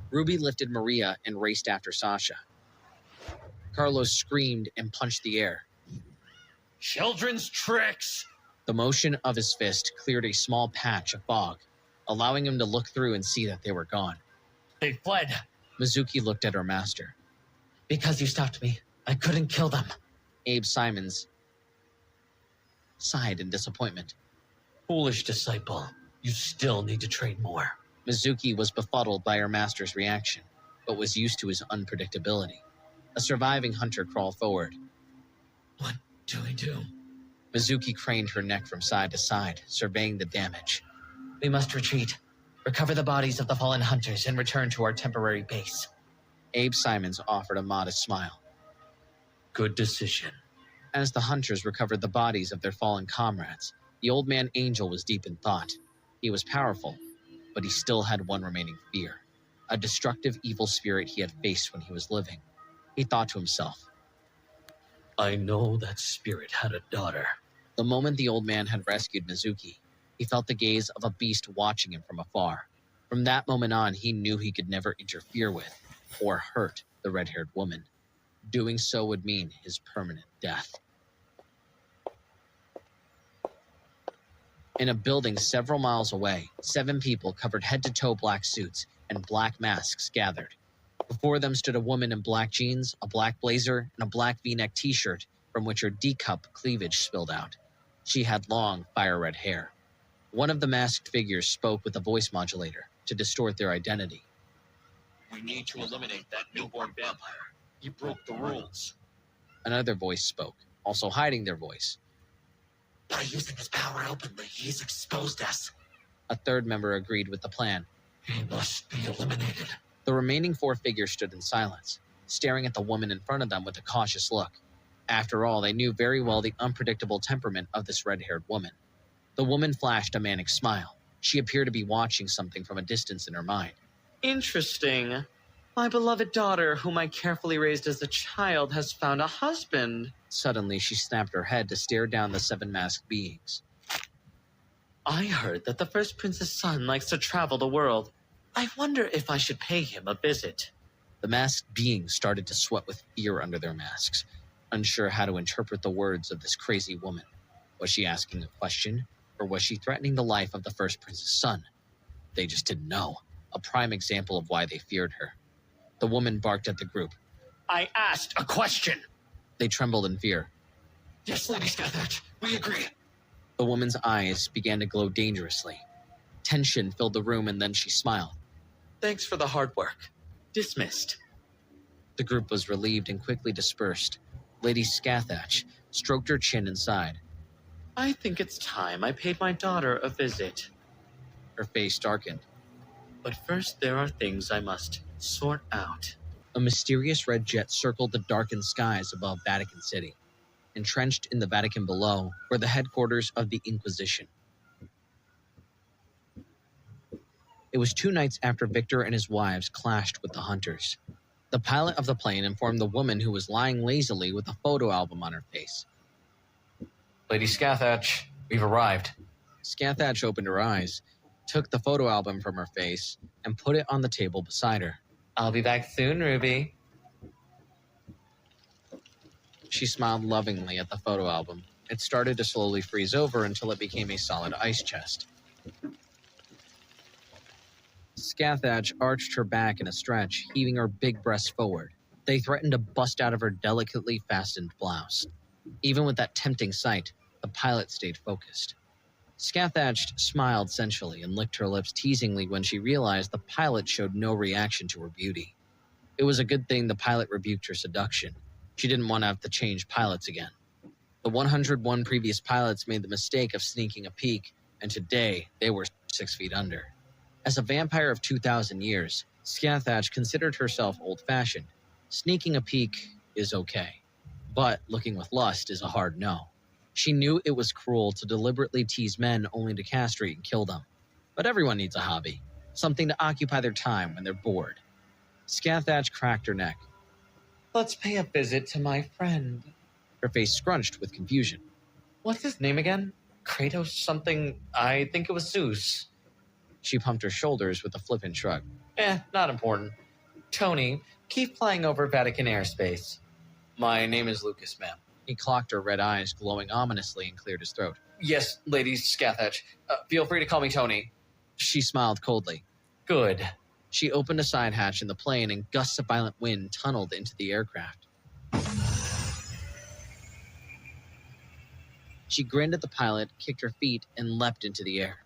Ruby lifted Maria and raced after Sasha. Carlos screamed and punched the air. Children's tricks! The motion of his fist cleared a small patch of fog, allowing him to look through and see that they were gone. They fled. Mizuki looked at her master. Because you stopped me, I couldn't kill them. Abe Simons sighed in disappointment. Foolish disciple. You still need to train more. Mizuki was befuddled by her master's reaction, but was used to his unpredictability. A surviving hunter crawled forward. What do we do? Mizuki craned her neck from side to side, surveying the damage. We must retreat, recover the bodies of the fallen hunters, and return to our temporary base. Abe Simons offered a modest smile. Good decision. As the hunters recovered the bodies of their fallen comrades, the old man Angel was deep in thought. He was powerful, but he still had one remaining fear, a destructive evil spirit he had faced when he was living. He thought to himself, I know that spirit had a daughter. the moment the old man had rescued Mizuki, he felt the gaze of a beast watching him from afar. From that moment on, he knew he could never interfere with or hurt the red-haired woman. Doing so would mean his permanent death. In a building several miles away, 7 people covered head-to-toe black suits and black masks gathered. Before them stood a woman in black jeans, a black blazer, and a black V-neck t-shirt from which her D-cup cleavage spilled out. She had long, fire-red hair. One of the masked figures spoke with a voice modulator to distort their identity. We need to eliminate that newborn vampire. He broke the rules. Another voice spoke, also hiding their voice. By using his power openly, he's exposed us. A third member agreed with the plan. He must be eliminated. The remaining 4 figures stood in silence, staring at the woman in front of them with a cautious look. After all, they knew very well the unpredictable temperament of this red-haired woman. The woman flashed a manic smile. She appeared to be watching something from a distance in her mind. Interesting. My beloved daughter, whom I carefully raised as a child, has found a husband. Suddenly, she snapped her head to stare down the 7 masked beings. I heard that the first prince's son likes to travel the world. I wonder if I should pay him a visit. The masked beings started to sweat with fear under their masks, unsure how to interpret the words of this crazy woman. Was she asking a question, or was she threatening the life of the first prince's son? They just didn't know. A prime example of why they feared her. The woman barked at the group. I asked a question. They trembled in fear. Yes, Lady Scathach, we agree. The woman's eyes began to glow dangerously. Tension filled the room, and then she smiled. Thanks for the hard work. Dismissed. The group was relieved and quickly dispersed. Lady Scathach stroked her chin and sighed. I think it's time I paid my daughter a visit. Her face darkened. But first, there are things I must sort out. A mysterious red jet circled the darkened skies above Vatican City. Entrenched in the Vatican below were the headquarters of the Inquisition. It was 2 nights after Victor and his wives clashed with the hunters. The pilot of the plane informed the woman who was lying lazily with a photo album on her face. Lady Scathach, we've arrived. Scathach opened her eyes, took the photo album from her face, and put it on the table beside her. I'll be back soon, Ruby. She smiled lovingly at the photo album. It started to slowly freeze over until it became a solid ice chest. Scathach arched her back in a stretch, heaving her big breasts forward. They threatened to bust out of her delicately fastened blouse. Even with that tempting sight, the pilot stayed focused. Scathach smiled sensually and licked her lips teasingly when she realized the pilot showed no reaction to her beauty. It was a good thing the pilot rebuked her seduction. She didn't want to have to change pilots again. The 101 previous pilots made the mistake of sneaking a peek, and today they were 6 feet under. As a vampire of 2,000 years, Scathach considered herself old-fashioned. Sneaking a peek is okay, but looking with lust is a hard no. She knew it was cruel to deliberately tease men only to castrate and kill them. But everyone needs a hobby. something to occupy their time when they're bored. Scathach cracked her neck. Let's pay a visit to my friend. Her face scrunched with confusion. What's his name again? Kratos something? I think it was Zeus. She pumped her shoulders with a flippant shrug. Not important. Tony, keep flying over Vatican airspace. My name is Lucas, ma'am. He clocked her red eyes glowing ominously and cleared his throat. Yes, ladies, Scathach. Feel free to call me Tony. She smiled coldly. Good. She opened a side hatch in the plane and gusts of violent wind tunneled into the aircraft. She grinned at the pilot, kicked her feet, and leapt into the air.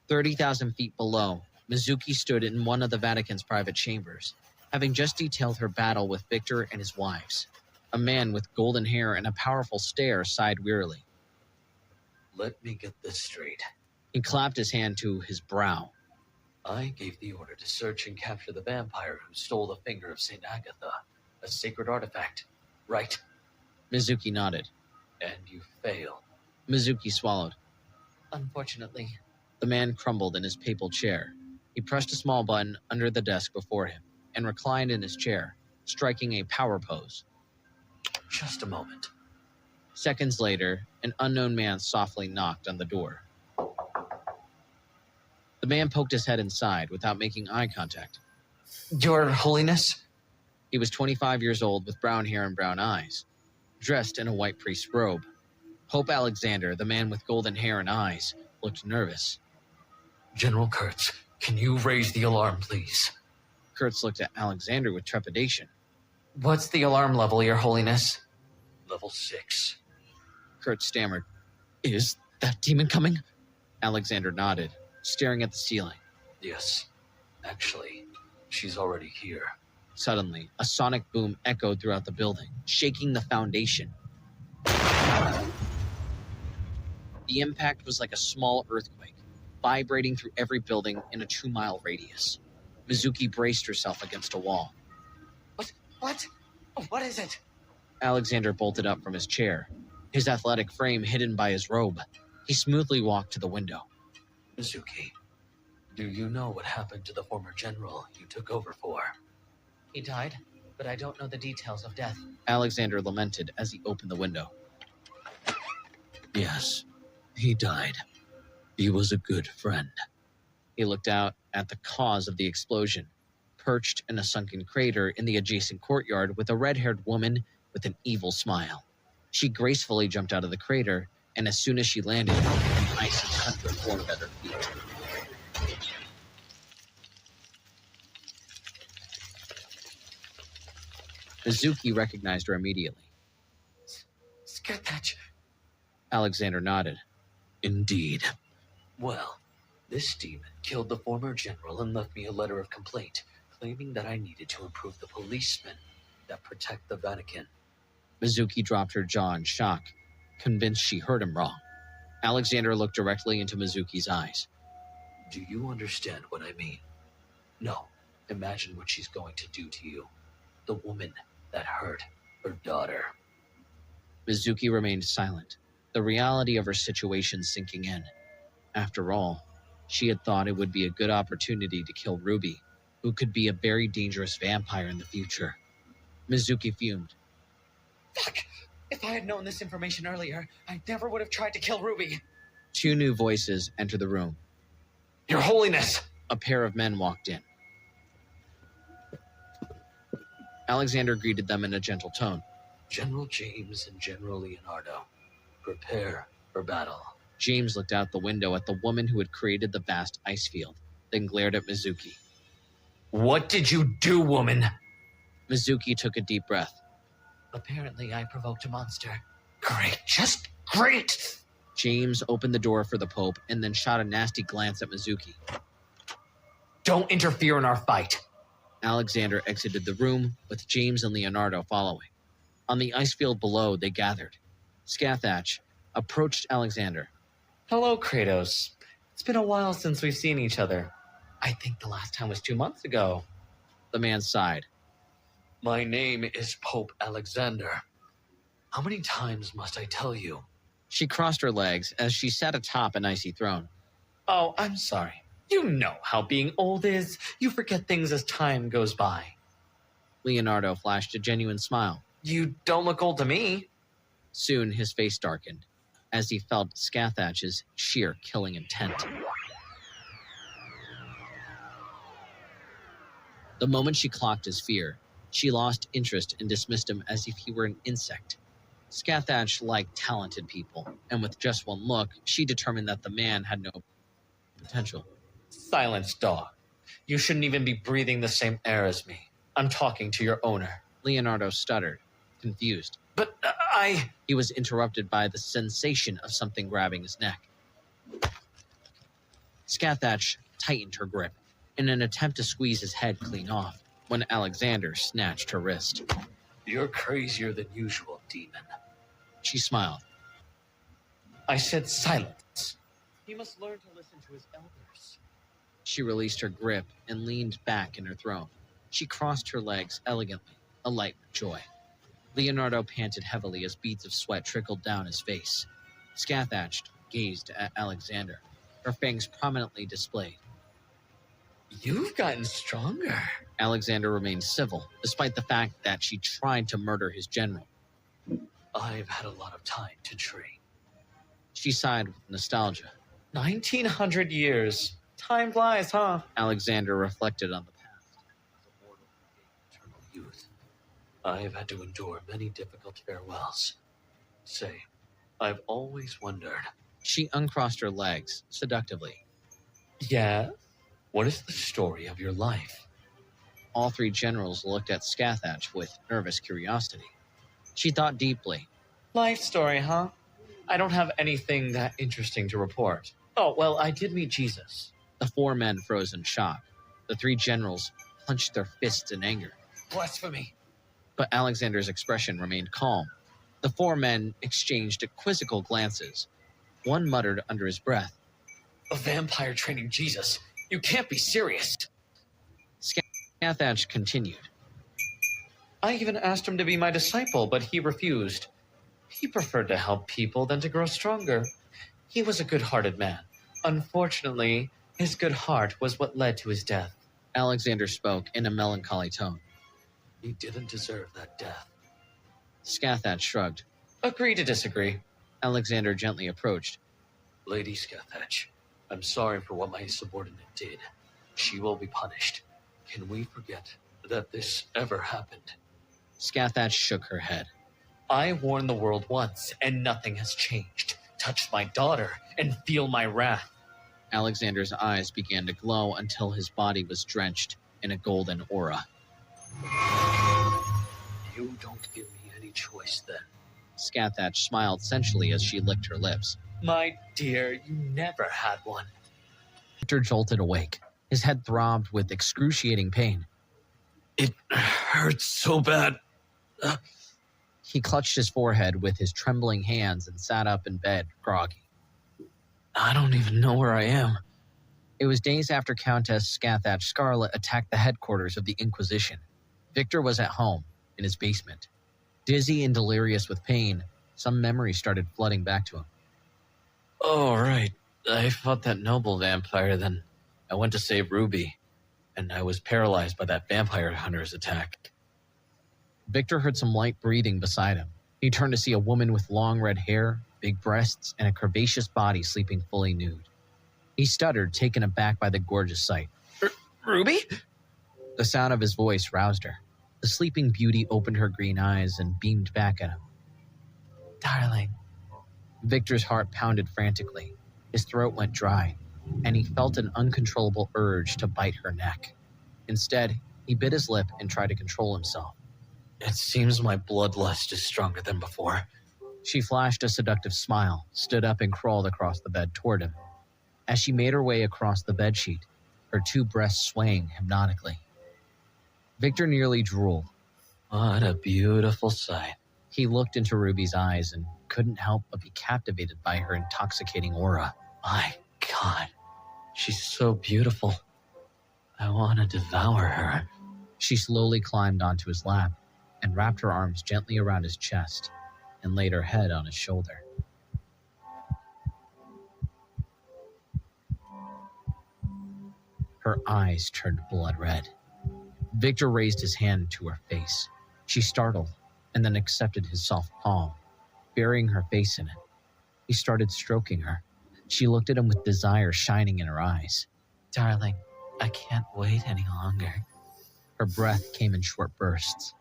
"30,000 feet below, Mizuki stood in one of the Vatican's private chambers, having just detailed her battle with Victor and his wives. A man with golden hair and a powerful stare sighed wearily. Let me get this straight. He clapped his hand to his brow. I gave the order to search and capture the vampire who stole the finger of St. Agatha, a sacred artifact, right? Mizuki nodded. And you failed. Mizuki swallowed. Unfortunately. The man crumbled in his papal chair. He pressed a small button under the desk before him and reclined in his chair, striking a power pose. Just a moment. Seconds later, an unknown man softly knocked on the door. The man poked his head inside without making eye contact. Your Holiness? He was 25 years old with brown hair and brown eyes, dressed in a white priest's robe. Pope Alexander, the man with golden hair and eyes, looked nervous. General Kurtz, can you raise the alarm, please? Kurtz looked at Alexander with trepidation. What's the alarm level, Your Holiness? Level 6. Kurtz stammered. Is that demon coming? Alexander nodded, staring at the ceiling. Yes. Actually, she's already here. Suddenly, a sonic boom echoed throughout the building, shaking the foundation. The impact was like a small earthquake, vibrating through every building in a 2-mile radius. Mizuki braced herself against a wall. What? What is it? Alexander bolted up from his chair, his athletic frame hidden by his robe. He smoothly walked to the window. Mizuki, do you know what happened to the former general you took over for? He died, but I don't know the details of death. Alexander lamented as he opened the window. Yes, he died. He was a good friend. He looked out at the cause of the explosion, perched in a sunken crater in the adjacent courtyard with a red-haired woman with an evil smile. She gracefully jumped out of the crater, and as soon as she landed, an icy tundra formed at her feet. Mizuki recognized her immediately. Scathach. Alexander nodded. Indeed. Well, this demon killed the former general and left me a letter of complaint, claiming that I needed to improve the policemen that protect the Vatican. Mizuki dropped her jaw in shock, convinced she heard him wrong. Alexander looked directly into Mizuki's eyes. Do you understand what I mean? No. Imagine what she's going to do to you. The woman that hurt her daughter. Mizuki remained silent, the reality of her situation sinking in. After all, she had thought it would be a good opportunity to kill Ruby, who could be a very dangerous vampire in the future. Mizuki fumed. Fuck! If I had known this information earlier, I never would have tried to kill Ruby. 2 new voices entered the room. Your Holiness! A pair of men walked in. Alexander greeted them in a gentle tone. General James and General Leonardo, prepare for battle. James looked out the window at the woman who had created the vast ice field, then glared at Mizuki. What did you do, woman? Mizuki took a deep breath. Apparently, I provoked a monster. Great, just great! James opened the door for the Pope and then shot a nasty glance at Mizuki. Don't interfere in our fight. Alexander exited the room, with James and Leonardo following. On the ice field below, they gathered. Scathach approached Alexander. Hello, Kratos. It's been a while since we've seen each other. I think the last time was 2 months ago. The man sighed. My name is Pope Alexander. How many times must I tell you? She crossed her legs as she sat atop an icy throne. Oh, I'm sorry. You know how being old is. You forget things as time goes by. Leonardo flashed a genuine smile. You don't look old to me. Soon his face darkened as he felt Scathach's sheer killing intent. The moment she clocked his fear, she lost interest and dismissed him as if he were an insect. Scathach liked talented people, and with just one look, she determined that the man had no potential. Silence, dog. You shouldn't even be breathing the same air as me. I'm talking to your owner. Leonardo stuttered, confused. But He was interrupted by the sensation of something grabbing his neck. Scathach tightened her grip in an attempt to squeeze his head clean off when Alexander snatched her wrist. You're crazier than usual, demon. She smiled. I said silence. He must learn to listen to his elders. She released her grip and leaned back in her throne. She crossed her legs elegantly, alight with joy. Leonardo panted heavily as beads of sweat trickled down his face. Scathach gazed at Alexander, her fangs prominently displayed. You've gotten stronger. Alexander remained civil, despite the fact that she tried to murder his general. I've had a lot of time to train. She sighed with nostalgia. 1900 years. Time flies, huh? Alexander reflected on the past. The mortal who gave eternal youth. I've had to endure many difficult farewells. Say, I've always wondered. She uncrossed her legs seductively. Yeah. What is the story of your life? All three generals looked at Scathach with nervous curiosity. She thought deeply. Life story, huh? I don't have anything that interesting to report. Oh, well, I did meet Jesus. The four men froze in shock. The three generals clenched their fists in anger. Blasphemy. But Alexander's expression remained calm. The four men exchanged quizzical glances. One muttered under his breath. A vampire training Jesus? You can't be serious. Scathach continued. I even asked him to be my disciple, but he refused. He preferred to help people than to grow stronger. He was a good-hearted man. Unfortunately, his good heart was what led to his death. Alexander spoke in a melancholy tone. He didn't deserve that death. Scathach shrugged. Agree to disagree. Alexander gently approached. Lady Scathach, I'm sorry for what my subordinate did. She will be punished. Can we forget that this ever happened? Scathach shook her head. I warned the world once, and nothing has changed. Touch my daughter, and feel my wrath. Alexander's eyes began to glow until his body was drenched in a golden aura. You don't give me any choice then. Scathach smiled sensually as she licked her lips. My dear, you never had one. Victor jolted awake. His head throbbed with excruciating pain. It hurts so bad. He clutched his forehead with his trembling hands and sat up in bed, groggy. I don't even know where I am. It was days after Countess Scathach Scarlet attacked the headquarters of the Inquisition. Victor was at home, in his basement. Dizzy and delirious with pain, some memories started flooding back to him. Oh, right. I fought that noble vampire, then I went to save Ruby, and I was paralyzed by that vampire hunter's attack. Victor heard some light breathing beside him. He turned to see a woman with long red hair, big breasts, and a curvaceous body sleeping fully nude. He stuttered, taken aback by the gorgeous sight. Ruby? The sound of his voice roused her. The sleeping beauty opened her green eyes and beamed back at him. Darling. Victor's heart pounded frantically. His throat went dry, and he felt an uncontrollable urge to bite her neck. Instead, he bit his lip and tried to control himself. It seems my bloodlust is stronger than before. She flashed a seductive smile, stood up and crawled across the bed toward him. As she made her way across the bedsheet, her two breasts swaying hypnotically. Victor nearly drooled. What a beautiful sight. He looked into Ruby's eyes and couldn't help but be captivated by her intoxicating aura. My God, she's so beautiful. I want to devour her. She slowly climbed onto his lap and wrapped her arms gently around his chest. and laid her head on his shoulder. Her eyes turned blood red. Victor raised his hand to her face. She startled and then accepted his soft palm, burying her face in it. He started stroking her. She looked at him with desire shining in her eyes. Darling, I can't wait any longer. Her breath came in short bursts.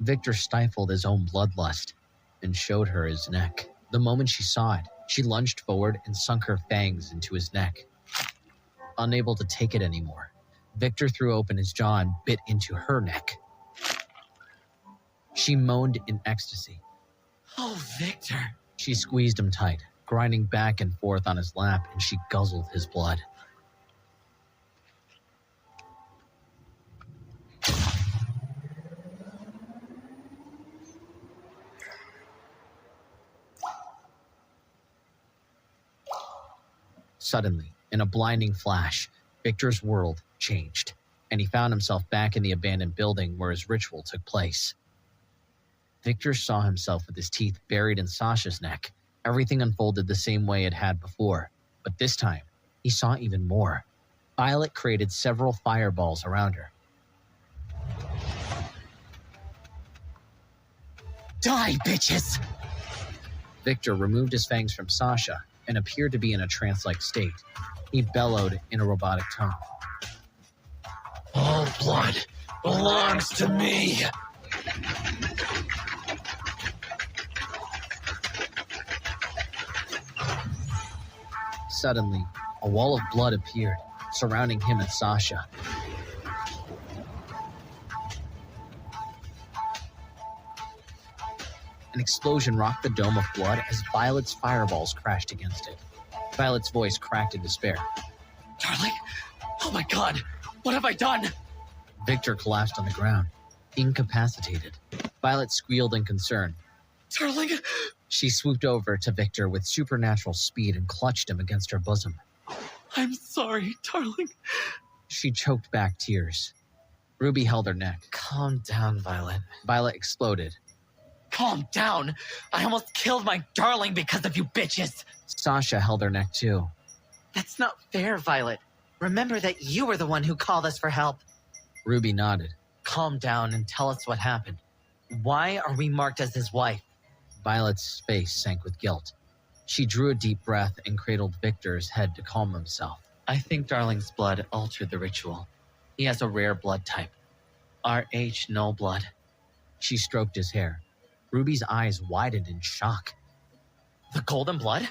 Victor stifled his own bloodlust and showed her his neck. The moment she saw it, she lunged forward and sunk her fangs into his neck. Unable to take it anymore, Victor threw open his jaw and bit into her neck. She moaned in ecstasy. Oh, Victor. She squeezed him tight, grinding back and forth on his lap, and she guzzled his blood. Suddenly, in a blinding flash, Victor's world changed, and he found himself back in the abandoned building where his ritual took place. Victor saw himself with his teeth buried in Sasha's neck. Everything unfolded the same way it had before, but this time, he saw even more. Violet created several fireballs around her. Die, bitches! Victor removed his fangs from Sasha and appeared to be in a trance-like state. He bellowed in a robotic tone. All blood belongs to me. Suddenly, a wall of blood appeared, surrounding him and Sasha. An explosion rocked the dome of blood as Violet's fireballs crashed against it. Violet's voice cracked in despair. Darling? Oh my god! What have I done? Victor collapsed on the ground, incapacitated. Violet squealed in concern. Darling? She swooped over to Victor with supernatural speed and clutched him against her bosom. I'm sorry, darling. She choked back tears. Ruby held her neck. Calm down, Violet. Violet exploded. Calm down! I almost killed my darling because of you bitches! Sasha held her neck too. That's not fair, Violet. Remember that you were the one who called us for help. Ruby nodded. Calm down and tell us what happened. Why are we marked as his wife? Violet's face sank with guilt. She drew a deep breath and cradled Victor's head to calm himself. I think Darling's blood altered the ritual. He has a rare blood type. RH null blood. She stroked his hair. Ruby's eyes widened in shock. The golden blood?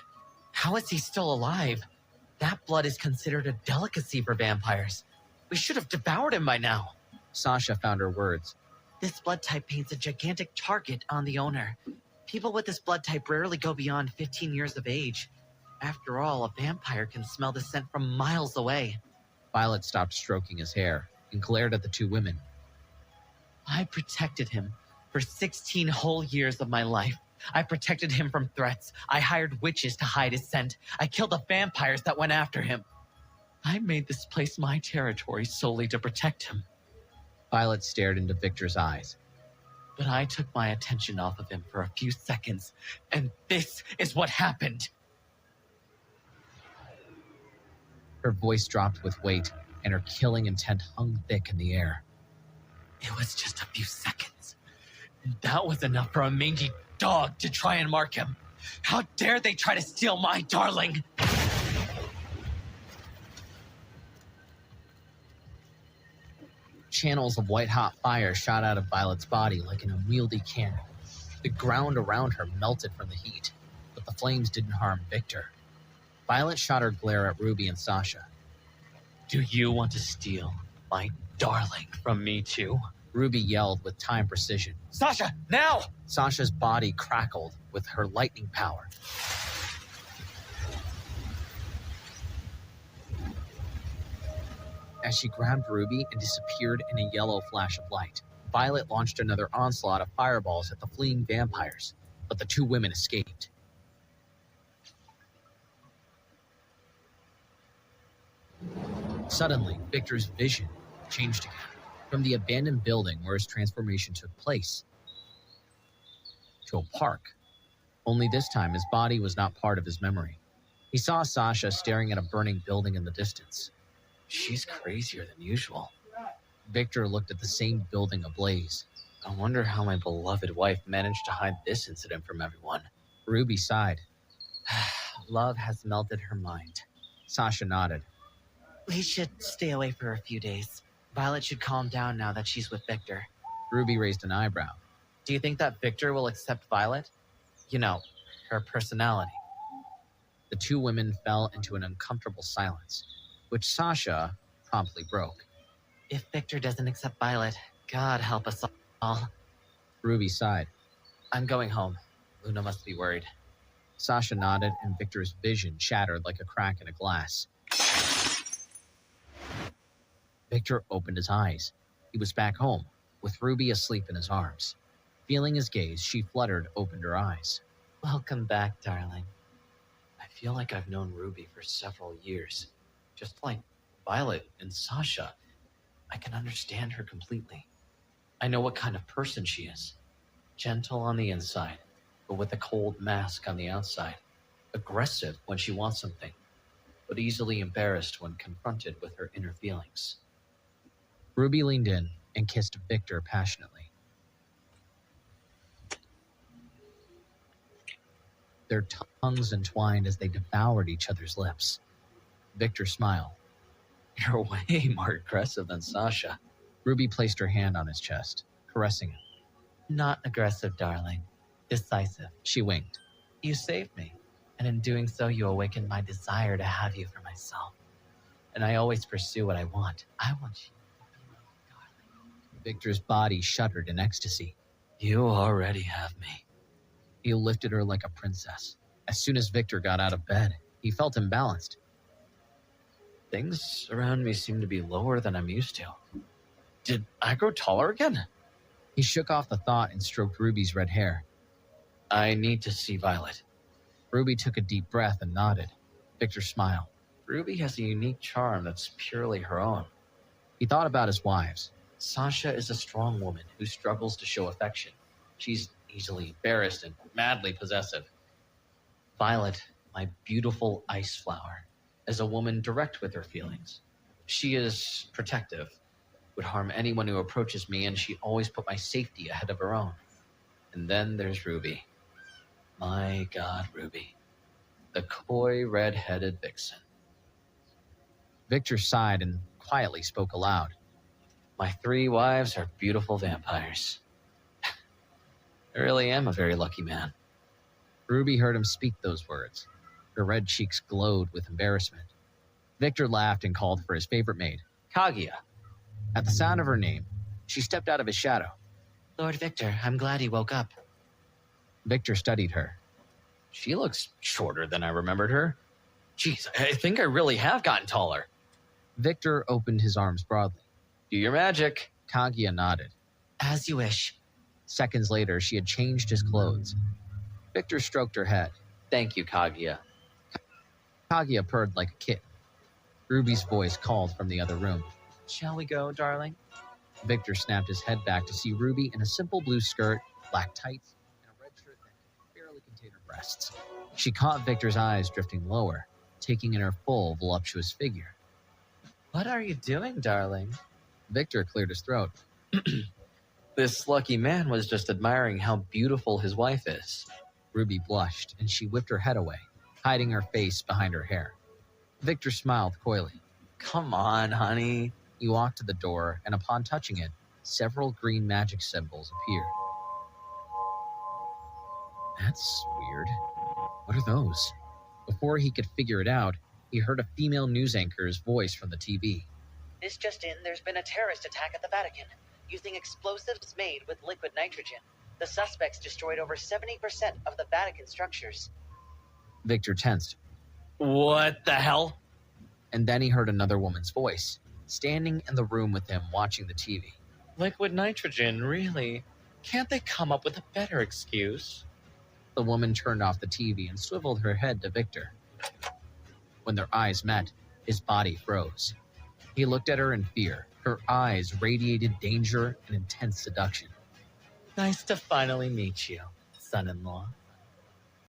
How is he still alive? That blood is considered a delicacy for vampires. We should have devoured him by now. Sasha found her words. This blood type paints a gigantic target on the owner. People with this blood type rarely go beyond 15 years of age. After all, a vampire can smell the scent from miles away. Violet stopped stroking his hair and glared at the two women. I protected him for 16 whole years of my life. I protected him from threats. I hired witches to hide his scent. I killed the vampires that went after him. I made this place my territory solely to protect him. Violet stared into Victor's eyes. But I took my attention off of him for a few seconds, and this is what happened. Her voice dropped with weight, and her killing intent hung thick in the air. It was just a few seconds. That was enough for a mangy dog to try and mark him. How dare they try to steal my darling? Channels of white-hot fire shot out of Violet's body like an unwieldy cannon. The ground around her melted from the heat, but the flames didn't harm Victor. Violet shot her glare at Ruby and Sasha. Do you want to steal my darling from me too? Ruby yelled with time precision. Sasha, now! Sasha's body crackled with her lightning power. As she grabbed Ruby and disappeared in a yellow flash of light, Violet launched another onslaught of fireballs at the fleeing vampires, but the two women escaped. Suddenly, Victor's vision changed again, from the abandoned building where his transformation took place to a park Only this time, his body was not part of his memory. He saw Sasha staring at a burning building in the distance. She's crazier than usual. Victor looked at the same building ablaze. I wonder how my beloved wife managed to hide this incident from everyone. Ruby sighed. Love has melted her mind. Sasha nodded. We should stay away for a few days. Violet should calm down now that she's with Victor. Ruby raised an eyebrow. Do you think that Victor will accept Violet? You know, her personality. The two women fell into an uncomfortable silence, which Sasha promptly broke. If Victor doesn't accept Violet, God help us all. Ruby sighed. I'm going home. Luna must be worried. Sasha nodded, and Victor's vision shattered like a crack in a glass. Victor opened his eyes. He was back home, with Ruby asleep in his arms. Feeling his gaze, she fluttered, opened her eyes. Welcome back, darling. I feel like I've known Ruby for several years. Just like Violet and Sasha. I can understand her completely. I know what kind of person she is. Gentle on the inside, but with a cold mask on the outside. Aggressive when she wants something, but easily embarrassed when confronted with her inner feelings. Ruby leaned in and kissed Victor passionately. Their tongues entwined as they devoured each other's lips. Victor smiled. You're way more aggressive than Sasha. Ruby placed her hand on his chest, caressing him. Not aggressive, darling. Decisive. She winked. You saved me, and in doing so, you awakened my desire to have you for myself. And I always pursue what I want. I want you. Victor's body shuddered in ecstasy. You already have me. He lifted her like a princess. As soon as Victor got out of bed, he felt imbalanced. Things around me seem to be lower than I'm used to. Did I grow taller again? He shook off the thought and stroked Ruby's red hair. I need to see Violet. Ruby took a deep breath and nodded. Victor smiled. Ruby has a unique charm that's purely her own. He thought about his wives. Sasha is a strong woman who struggles to show affection. She's easily embarrassed and madly possessive. Violet, my beautiful ice flower, is a woman direct with her feelings. She is protective, would harm anyone who approaches me, and she always put my safety ahead of her own. And then there's Ruby. My God, Ruby. The coy, red-headed vixen. Victor sighed and quietly spoke aloud. My 3 wives are beautiful vampires. I really am a very lucky man. Ruby heard him speak those words. Her red cheeks glowed with embarrassment. Victor laughed and called for his favorite maid, Kaguya. At the sound of her name, she stepped out of his shadow. Lord Victor, I'm glad you woke up. Victor studied her. She looks shorter than I remembered her. Jeez, I think I really have gotten taller. Victor opened his arms broadly. Do your magic. Kaguya nodded. As you wish. Seconds later, she had changed his clothes. Victor stroked her head. Thank you, Kaguya. Kaguya purred like a kitten. Ruby's voice called from the other room. Shall we go, darling? Victor snapped his head back to see Ruby in a simple blue skirt, black tights, and a red shirt that barely contained her breasts. She caught Victor's eyes drifting lower, taking in her full, voluptuous figure. What are you doing, darling? Victor cleared his throat. This lucky man was just admiring how beautiful his wife is. Ruby blushed, and she whipped her head away, hiding her face behind her hair. Victor smiled coyly. Come on, honey. He walked to the door, and upon touching it, several green magic symbols appeared. That's weird. What are those? Before he could figure it out, he heard a female news anchor's voice from the TV. This just in, there's been a terrorist attack at the Vatican, using explosives made with liquid nitrogen. The suspects destroyed over 70% of the Vatican structures. Victor tensed, What the hell? and then he heard another woman's voice, standing in the room with him watching the TV. Liquid nitrogen, really? Can't they come up with a better excuse? The woman turned off the TV and swiveled her head to Victor. When their eyes met, his body froze. He looked at her in fear. Her eyes radiated danger and intense seduction. Nice to finally meet you, son-in-law.